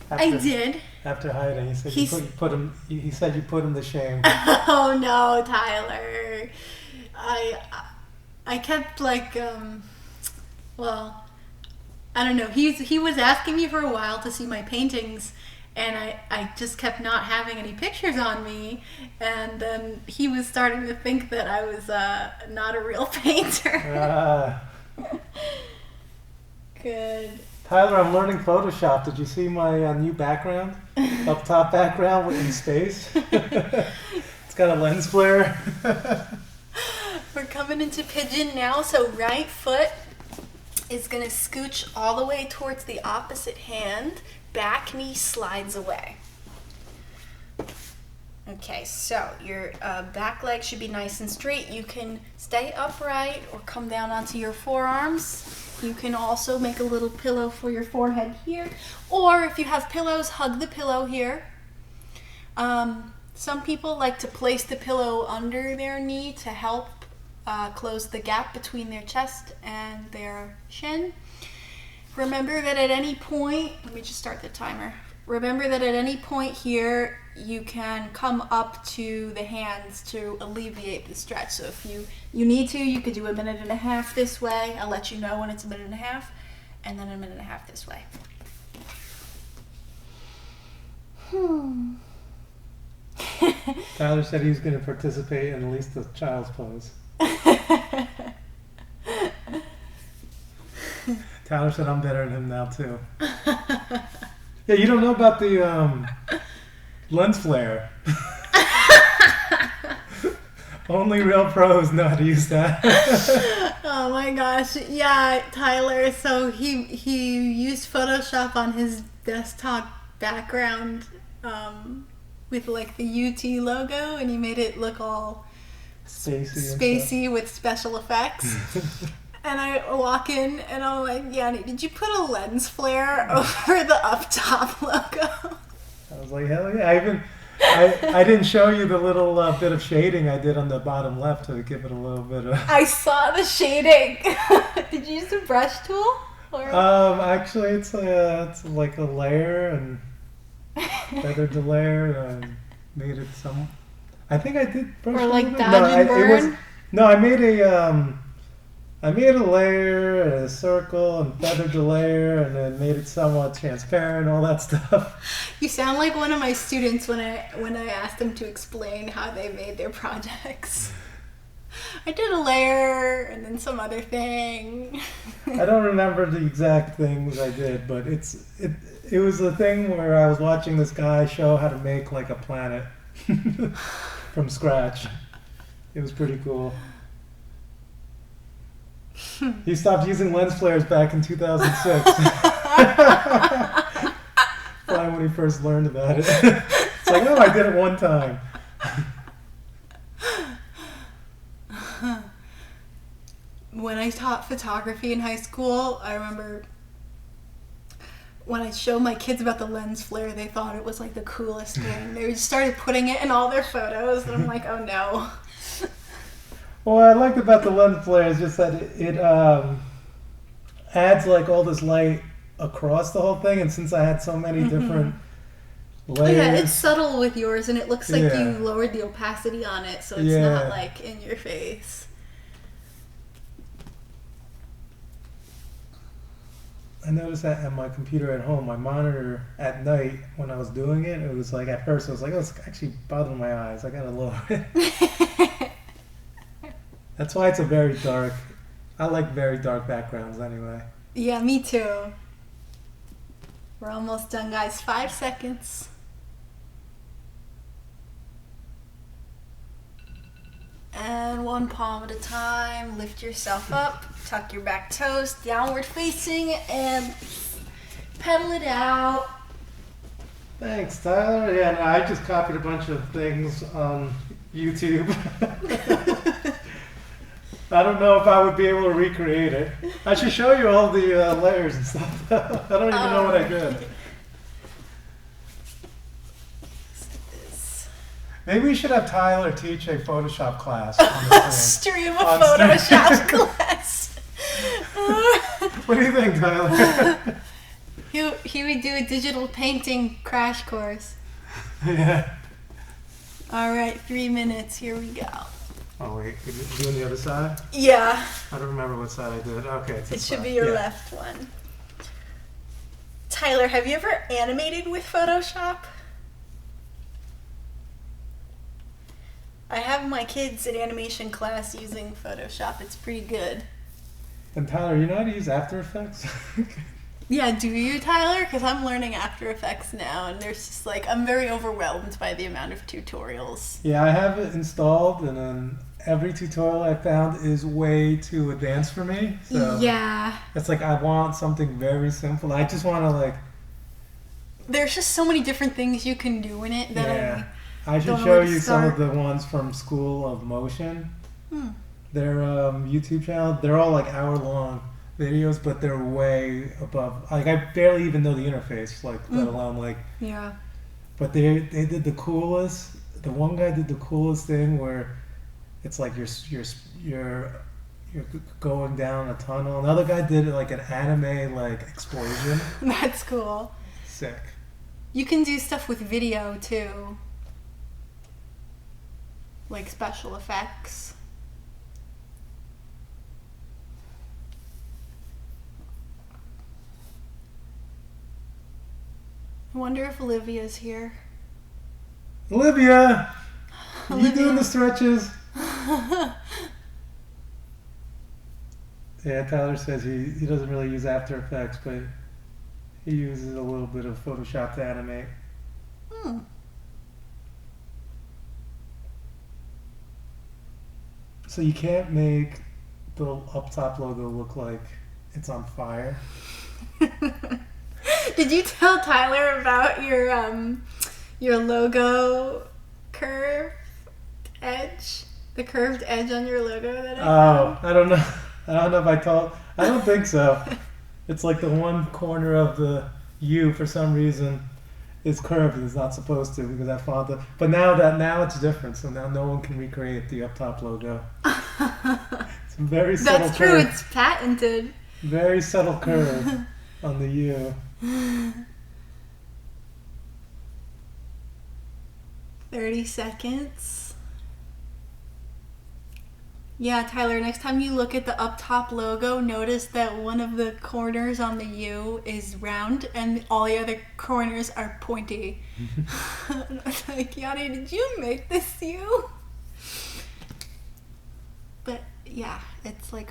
Speaker 2: I did.
Speaker 1: After hiding, he said you put him. He said you put him to shame.
Speaker 2: Oh no, Tyler! I kept like well, I don't know. He was asking me for a while to see my paintings, and I just kept not having any pictures on me, and then he was starting to think that I was not a real painter. Good.
Speaker 1: Tyler, I'm learning Photoshop. Did you see my new background? Up top background in space? It's got a lens flare.
Speaker 2: We're coming into Pigeon now, so right foot is going to scooch all the way towards the opposite hand. Back knee slides away. Okay, so your back leg should be nice and straight. You can stay upright or come down onto your forearms. You can also make a little pillow for your forehead here. Or if you have pillows, hug the pillow here. Some people like to place the pillow under their knee to help close the gap between their chest and their shin. Remember that at any point, let me just start the timer. Remember that at any point here, you can come up to the hands to alleviate the stretch. So if you need to, you could do 1.5 minutes this way. I'll let you know when it's 1.5 minutes, and then 1.5 minutes this way.
Speaker 1: Tyler said he was going to participate in at least the child's pose. Tyler said I'm better than him now too. Yeah, you don't know about the lens flare. Only real pros know how to use that.
Speaker 2: Oh my gosh. Yeah, Tyler. So he used Photoshop on his desktop background with like the UT logo, and he made it look all spacey with special effects. And I walk in and I'm like, Yanni, did you put a lens flare over the up top logo?
Speaker 1: I was like, hell yeah. I didn't show you the little bit of shading I did on the bottom left to give it a little bit of...
Speaker 2: I saw the shading. Did you use a brush tool? Or...
Speaker 1: Actually, it's like a layer and feathered the layer and I made it some... I think I did brush
Speaker 2: or like
Speaker 1: a little
Speaker 2: dodge and burn?
Speaker 1: I made a layer and a circle and feathered the layer and then made it somewhat transparent, all that stuff.
Speaker 2: You sound like one of my students when I asked them to explain how they made their projects. I did a layer and then some other thing.
Speaker 1: I don't remember the exact things I did, but it was a thing where I was watching this guy show how to make like a planet from scratch. It was pretty cool. He stopped using lens flares back in 2006. Probably when he first learned about it. It's like, oh, I did it one time.
Speaker 2: When I taught photography in high school, I remember when I showed my kids about the lens flare, they thought it was like the coolest thing. They just started putting it in all their photos, and I'm like, oh no.
Speaker 1: What I liked about the lens flare is just that it adds like all this light across the whole thing, and since I had so many different layers...
Speaker 2: Yeah, it's subtle with yours, and it looks like you lowered the opacity on it, so it's not like in your face.
Speaker 1: I noticed that on my computer at home, my monitor at night when I was doing it, it was like, at first I was like, oh, it's actually bothering my eyes. I gotta lower it. That's why it's a very dark, I like very dark backgrounds anyway.
Speaker 2: Yeah, me too. We're almost done, guys. 5 seconds. And one palm at a time. Lift yourself up. Tuck your back toes. Downward facing. And pedal it out.
Speaker 1: Thanks, Tyler. Yeah, no, I just copied a bunch of things on YouTube. I don't know if I would be able to recreate it. I should show you all the layers and stuff. I don't even know what I did. Maybe we should have Tyler teach a Photoshop class on the
Speaker 2: Stream a Photoshop class.
Speaker 1: What do you think, Tyler?
Speaker 2: He would do a digital painting crash course.
Speaker 1: Yeah.
Speaker 2: All right, 3 minutes. Here we go.
Speaker 1: Oh wait, you doing the other side?
Speaker 2: Yeah.
Speaker 1: I don't remember what side I did. Okay, it's
Speaker 2: It
Speaker 1: this
Speaker 2: should
Speaker 1: side.
Speaker 2: be your
Speaker 1: Yeah.
Speaker 2: left one. Tyler, have you ever animated with Photoshop? I have my kids in animation class using Photoshop. It's pretty good.
Speaker 1: And Tyler, you know how to use After Effects?
Speaker 2: Yeah, do you, Tyler? Because I'm learning After Effects now, and there's just like, I'm very overwhelmed by the amount of tutorials.
Speaker 1: Yeah, I have it installed, and then every tutorial I found is way too advanced for me. So
Speaker 2: Yeah.
Speaker 1: it's like I want something very simple. I just want to like.
Speaker 2: There's just so many different things you can do in it that
Speaker 1: Yeah. I should
Speaker 2: don't know
Speaker 1: show
Speaker 2: where to
Speaker 1: you some of
Speaker 2: start.
Speaker 1: the ones from School of Motion.
Speaker 2: Hmm.
Speaker 1: Their YouTube channel. They're all like hour-long videos, but they're way above. Like I barely even know the interface, like let alone like.
Speaker 2: Yeah.
Speaker 1: But they did the coolest. The one guy did the coolest thing where it's like you're going down a tunnel. Another guy did it like an anime like explosion.
Speaker 2: That's cool.
Speaker 1: Sick.
Speaker 2: You can do stuff with video too. Like special effects. I wonder if Olivia's here.
Speaker 1: Olivia, you
Speaker 2: Olivia.
Speaker 1: doing the stretches? Yeah, Tyler says he doesn't really use After Effects, but he uses a little bit of Photoshop to animate.
Speaker 2: Hmm.
Speaker 1: So you can't make the up top logo look like it's on fire.
Speaker 2: Did you tell Tyler about your logo curved edge? The curved edge on your logo that I
Speaker 1: Oh, I don't know. I don't know if I told. I don't think so. It's like the one corner of the U for some reason is curved and it's not supposed to because I found it. But now it's different. So now no one can recreate the up top logo. It's a very subtle
Speaker 2: That's true,
Speaker 1: curve.
Speaker 2: it's patented.
Speaker 1: Very subtle curve on the U.
Speaker 2: 30 seconds. Yeah, Tyler, next time you look at the up top logo, notice that one of the corners on the U is round and all the other corners are pointy. I was like, Yanni, did you make this U? But yeah, it's like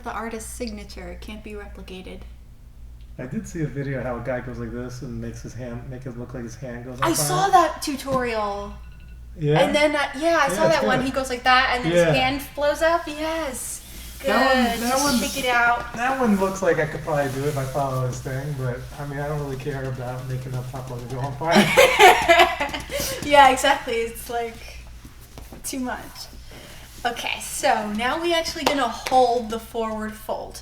Speaker 2: the artist's signature. It can't be replicated.
Speaker 1: I did see a video how a guy goes like this and make it look like his hand goes on
Speaker 2: I
Speaker 1: fire.
Speaker 2: saw that tutorial.
Speaker 1: Yeah.
Speaker 2: And then, I saw
Speaker 1: Yeah,
Speaker 2: that
Speaker 1: it's
Speaker 2: one.
Speaker 1: good.
Speaker 2: He goes like that, and then
Speaker 1: Yeah.
Speaker 2: his hand blows up. Yes. Good.
Speaker 1: That
Speaker 2: Just
Speaker 1: one's-
Speaker 2: check it out.
Speaker 1: That one looks like I could probably do it if I follow his thing, but I mean, I don't really care about making up top logo go on fire.
Speaker 2: Yeah, exactly. It's like too much. Okay, so now we're actually going to hold the forward fold.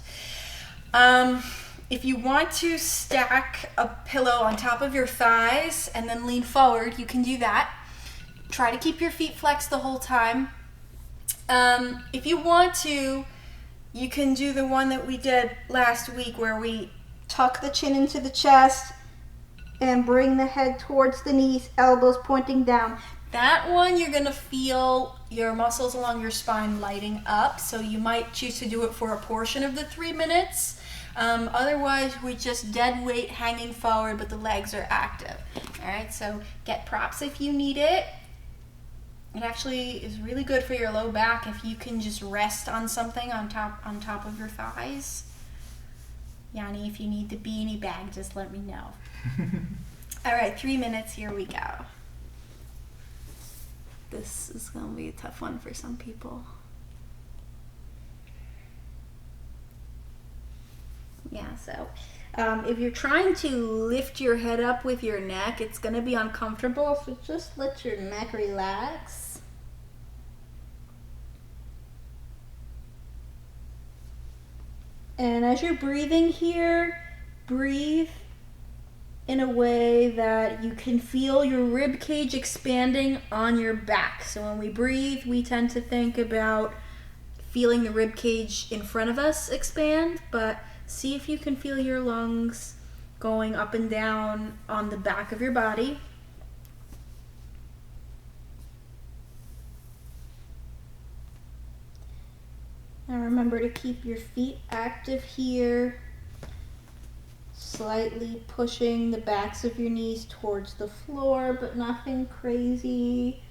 Speaker 2: If you want to stack a pillow on top of your thighs and then lean forward, you can do that. Try to keep your feet flexed the whole time. If you want to, you can do the one that we did last week where we tuck the chin into the chest and bring the head towards the knees, elbows pointing down. That one, you're going to feel your muscles along your spine lighting up, so you might choose to do it for a portion of the 3 minutes. Otherwise, we just dead weight hanging forward, but the legs are active. All right, so get props if you need it. It actually is really good for your low back if you can just rest on something on top of your thighs. Yanni, if you need the beanie bag, just let me know. All right, 3 minutes, here we go. This is going to be a tough one for some people. Yeah, so if you're trying to lift your head up with your neck, it's going to be uncomfortable, so just let your neck relax. And as you're breathing here, breathe in a way that you can feel your rib cage expanding on your back. So when we breathe, we tend to think about feeling the rib cage in front of us expand, but see if you can feel your lungs going up and down on the back of your body. And remember to keep your feet active here, slightly pushing the backs of your knees towards the floor, but nothing crazy.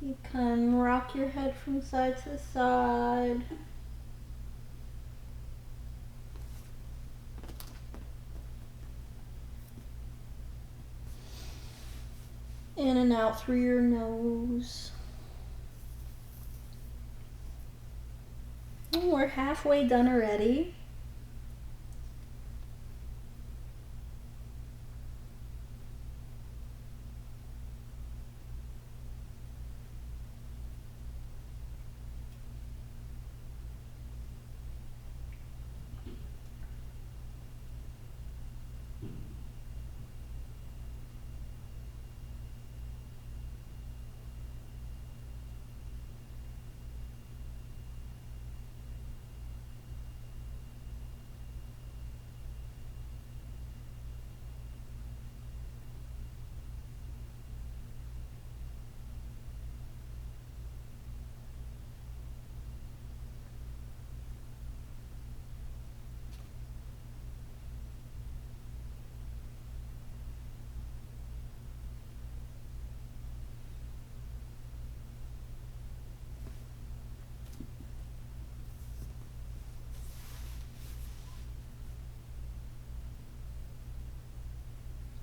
Speaker 2: You can rock your head from side to side. In and out through your nose. And we're halfway done already.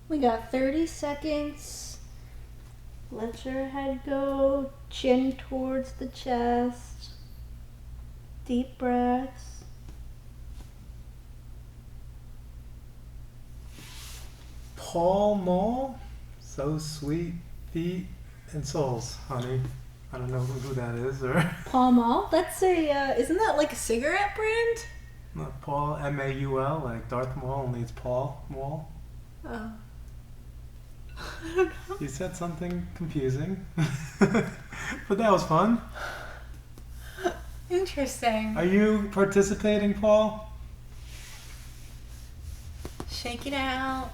Speaker 2: We got 30 seconds. Let your head go, chin towards the chest. Deep breaths.
Speaker 1: Paul Mall, so sweet feet and soles, honey. I don't know who that is, or
Speaker 2: Pall Mall? That's a, isn't that like a cigarette brand?
Speaker 1: not Paul, M-A-U-L, like Darth Maul, only it's Paul Mall.
Speaker 2: Oh. I don't know.
Speaker 1: You said something confusing, but that was fun.
Speaker 2: Interesting.
Speaker 1: Are you participating, Paul?
Speaker 2: Shake it out.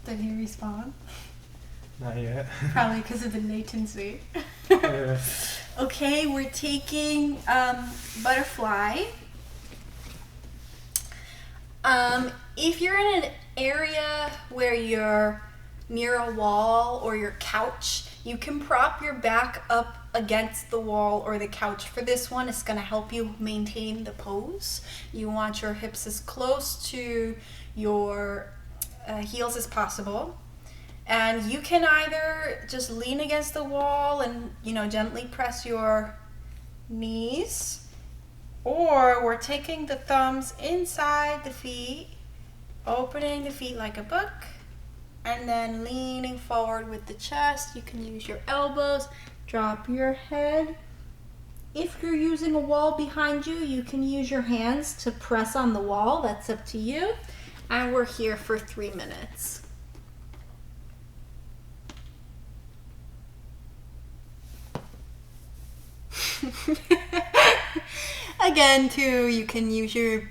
Speaker 2: Did he respond?
Speaker 1: Not yet.
Speaker 2: Probably because of the latency.
Speaker 1: Yeah.
Speaker 2: Okay, we're taking butterfly. If you're in an area where you're near a wall or your couch, you can prop your back up against the wall or the couch. For this one, it's going to help you maintain the pose. You want your hips as close to your heels as possible. And you can either just lean against the wall and, gently press your knees, or we're taking the thumbs inside the feet, opening the feet like a book, and then leaning forward with the chest. You can use your elbows, drop your head. If you're using a wall behind you, you can use your hands to press on the wall. That's up to you. And we're here for 3 minutes. Again, too, you can use your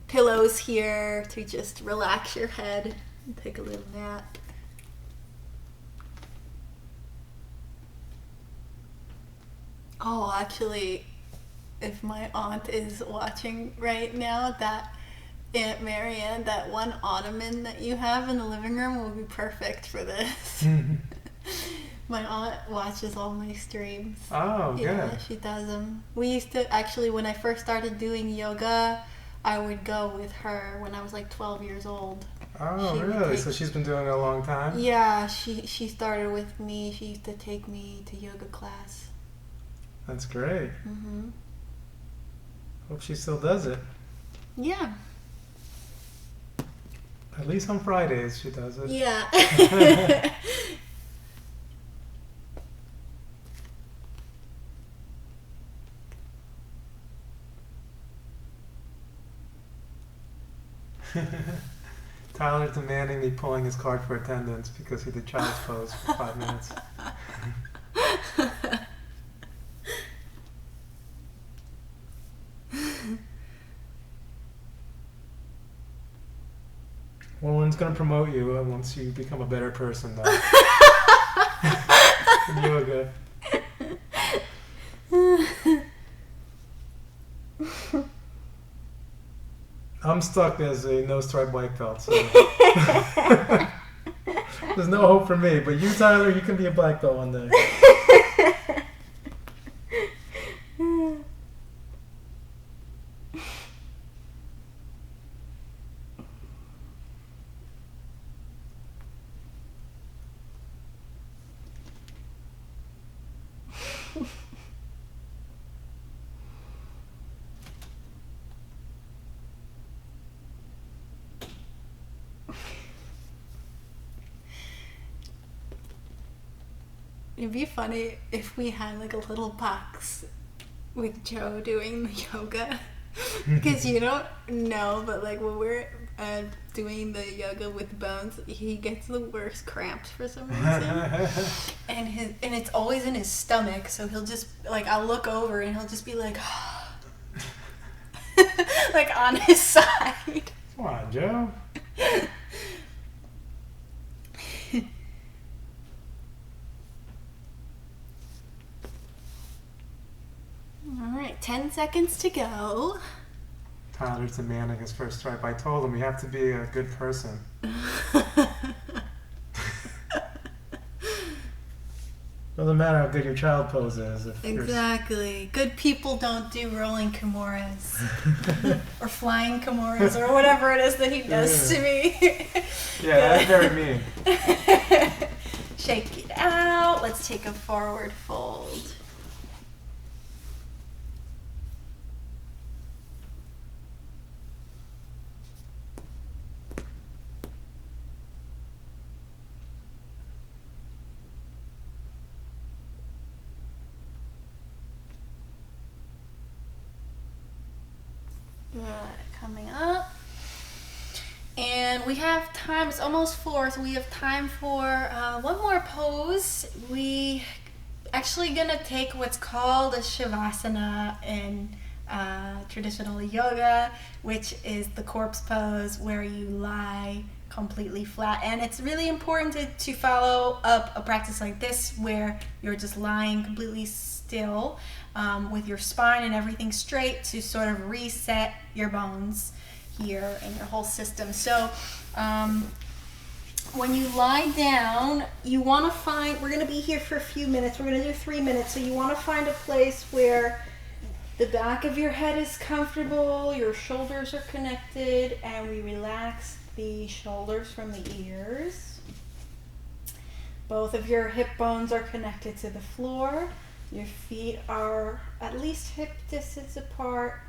Speaker 2: pillows here to just relax your head and take a little nap. Oh, actually, if my aunt is watching right now, that Aunt Marianne, that one ottoman that you have in the living room will be perfect for this. My aunt watches all my streams.
Speaker 1: Oh, good.
Speaker 2: Yeah, she does them. We used to, actually, when I first started doing yoga, I would go with her when I was like 12 years old.
Speaker 1: Oh, really? So she's been doing it a long time?
Speaker 2: Yeah, she started with me. She used to take me to yoga class.
Speaker 1: That's great.
Speaker 2: Mm-hmm.
Speaker 1: Hope she still does it.
Speaker 2: Yeah.
Speaker 1: At least on Fridays she does it.
Speaker 2: Yeah.
Speaker 1: Tyler's demanding me pulling his card for attendance because he did child's pose for 5 minutes. Well, one's going to promote you once you become a better person, though. In yoga. I'm stuck as a no-stripe white belt, so there's no hope for me. But you, Tyler, you can be a black belt one day.
Speaker 2: It'd be funny if we had like a little box with Joe doing the yoga. Because you don't know, but like when we're doing the yoga with Bones, he gets the worst cramps for some reason. and it's always in his stomach, so he'll just, like, I'll look over and he'll just be like, like on his side.
Speaker 1: Come on, Joe.
Speaker 2: Alright, 10 seconds to go.
Speaker 1: Tyler's demanding his first stripe. I told him you have to be a good person. Doesn't matter how good your child pose is. If
Speaker 2: exactly. Good people don't do rolling kimuras. Or flying kimuras, or whatever it is that he does to me.
Speaker 1: Yeah, that's very mean.
Speaker 2: Shake it out. Let's take a forward fold. Coming up, and we have time. It's almost 4, so we have time for one more pose. We actually gonna take what's called a Shavasana in traditional yoga, which is the corpse pose where you lie completely flat. And it's really important to follow up a practice like this where you're just lying completely still, with your spine and everything straight, to sort of reset your bones here and your whole system. So when you lie down, you want to find, we're going to be here for a few minutes, we're going to do 3 minutes, so you want to find a place where the back of your head is comfortable, your shoulders are connected, and we relax the shoulders from the ears. Both of your hip bones are connected to the floor. Your feet are at least hip distance apart,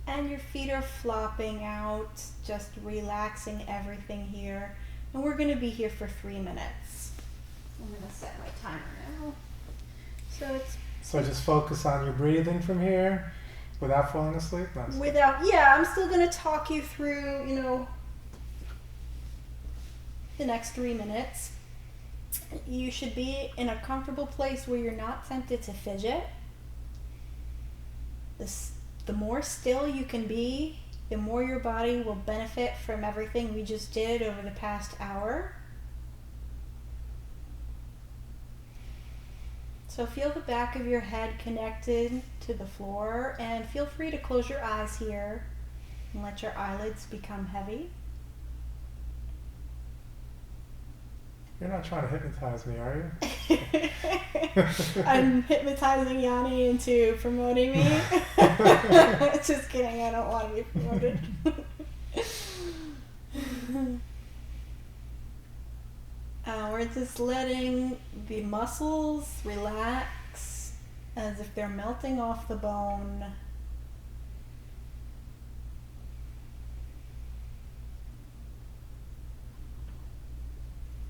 Speaker 2: and your feet are flopping out, just relaxing everything here. And we're going to be here for 3 minutes. I'm going to set my timer now.
Speaker 1: So just focus on your breathing from here without falling asleep?
Speaker 2: I'm still going to talk you through, the next 3 minutes. You should be in a comfortable place where you're not tempted to fidget. The more still you can be, the more your body will benefit from everything we just did over the past hour. So feel the back of your head connected to the floor, and feel free to close your eyes here and let your eyelids become heavy.
Speaker 1: You're not trying to hypnotize me, are you?
Speaker 2: I'm hypnotizing Yanni into promoting me. Just kidding, I don't want to be promoted. We're just letting the muscles relax as if they're melting off the bone.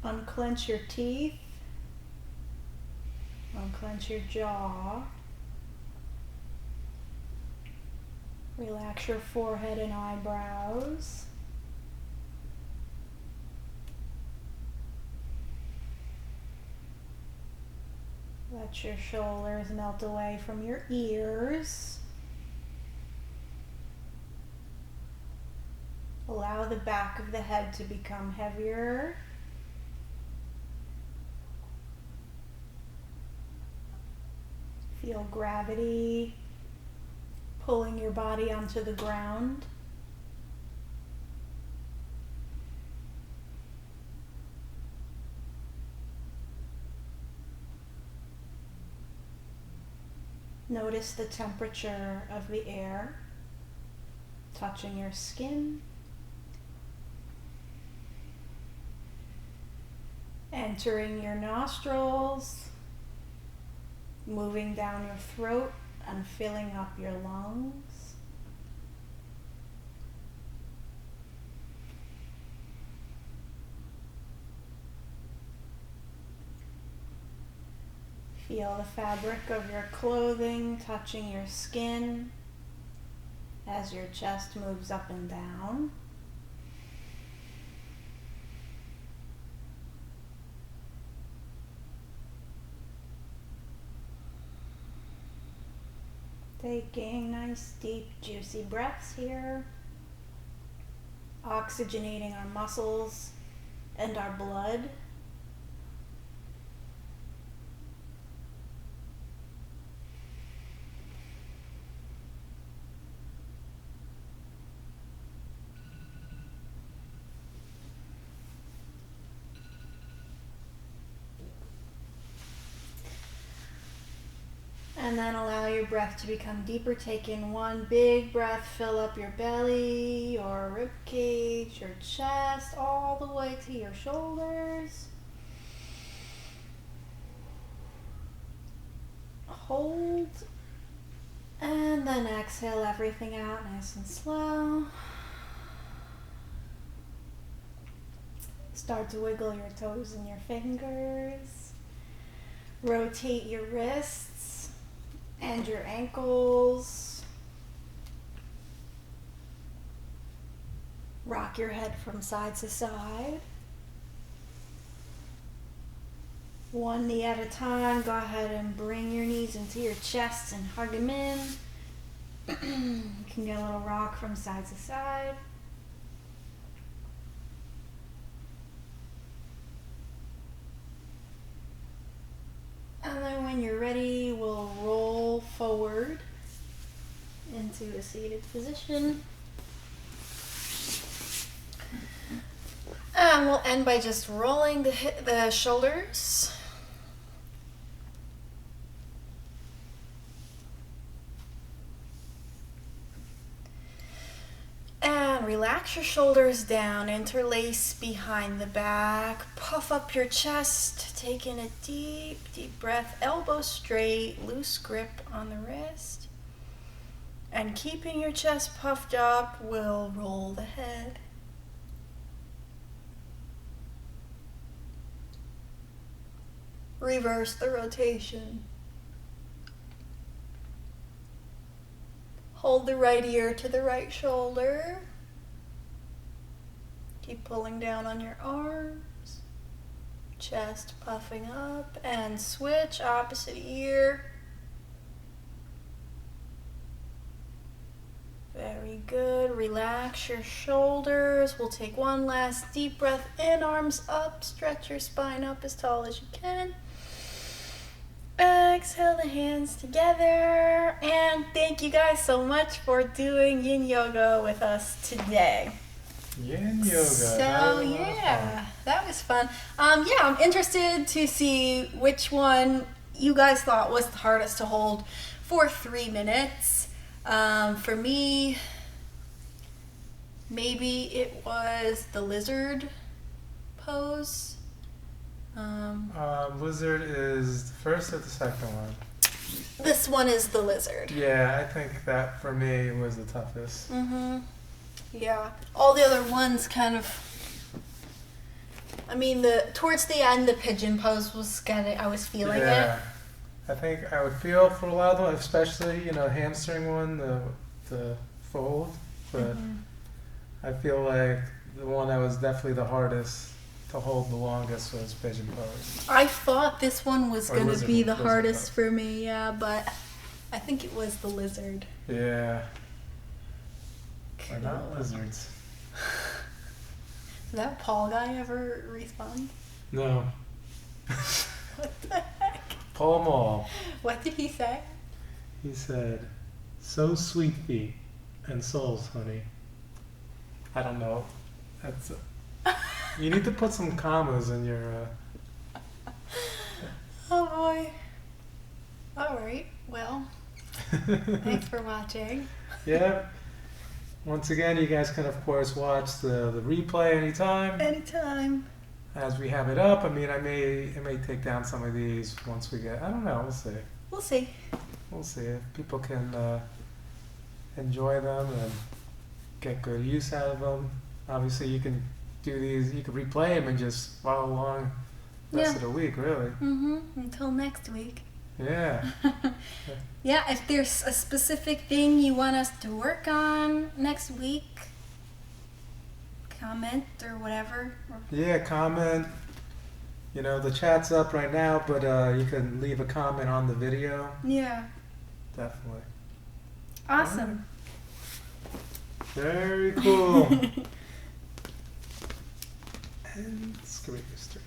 Speaker 2: Unclench your teeth, unclench your jaw, Relax your forehead and eyebrows. Let your shoulders melt away from your ears. Allow the back of the head to become heavier. Feel gravity pulling your body onto the ground. Notice the temperature of the air touching your skin. Entering your nostrils, moving down your throat and filling up your lungs. Feel the fabric of your clothing touching your skin as your chest moves up and down. Taking nice, deep, juicy breaths here, oxygenating our muscles and our blood. And then allow your breath to become deeper. Take in one big breath, fill up your belly, your rib cage, your chest, all the way to your shoulders. Hold. And then exhale everything out nice and slow. Start to wiggle your toes and your fingers. Rotate your wrists and your ankles. Rock your head from side to side. One knee at a time. Go ahead and bring your knees into your chest and hug them in. You can get a little rock from side to side. And then when you're ready, we'll roll forward into a seated position. And we'll end by just rolling the shoulders. And relax your shoulders down, interlace behind the back, puff up your chest, take in a deep, deep breath, elbows straight, loose grip on the wrist. And keeping your chest puffed up, we'll roll the head. Reverse the rotation. Hold the right ear to the right shoulder. Keep pulling down on your arms. Chest puffing up. And switch, opposite ear. Very good. Relax your shoulders. We'll take one last deep breath in, arms up. Stretch your spine up as tall as you can. Exhale the hands together, and thank you guys so much for doing yin yoga with us today.
Speaker 1: Yin yoga.
Speaker 2: So yeah, that was fun. Yeah, I'm interested to see which one you guys thought was the hardest to hold for 3 minutes. For me, maybe it was the lizard pose.
Speaker 1: Lizard is the first or the second one?
Speaker 2: This one is the lizard.
Speaker 1: Yeah, I think that for me was the toughest.
Speaker 2: Yeah. All the other ones kind of, I mean, towards the end, the pigeon pose was I was feeling it.
Speaker 1: I think I would feel for a lot of them, especially, hamstring one, the fold, but
Speaker 2: Mhm.
Speaker 1: I feel like the one that was definitely the hardest to hold the longest was pigeon pose.
Speaker 2: I thought this one was
Speaker 1: Or
Speaker 2: gonna
Speaker 1: lizard-
Speaker 2: be the
Speaker 1: lizard
Speaker 2: hardest
Speaker 1: pose.
Speaker 2: for me, yeah, but I think it was the lizard.
Speaker 1: Yeah, we're not
Speaker 2: Cool.
Speaker 1: lizards.
Speaker 2: Did that Paul guy ever respond?
Speaker 1: No.
Speaker 2: What the heck?
Speaker 1: Paul Mall.
Speaker 2: What did he say?
Speaker 1: He said, "So sweet feet and souls, honey." I don't know. That's. You need to put some commas in your.
Speaker 2: Oh boy. Alright, well, thanks for watching.
Speaker 1: Yeah. Once again, you guys can of course watch the replay anytime
Speaker 2: Anytime.
Speaker 1: as we have it up. I mean, it may take down some of these once we get. I don't know. We'll see.
Speaker 2: We'll see.
Speaker 1: We'll see if people can enjoy them and get good use out of them. Obviously, you can do these. You can replay them and just follow along the rest
Speaker 2: Yeah.
Speaker 1: of the week. Really.
Speaker 2: Until next week.
Speaker 1: Yeah.
Speaker 2: Yeah, if there's a specific thing you want us to work on next week, comment or whatever.
Speaker 1: Yeah. Comment. You know, the chat's up right now, but you can leave a comment on the video.
Speaker 2: Yeah.
Speaker 1: Definitely.
Speaker 2: Awesome.
Speaker 1: Very cool. And let's get this straight.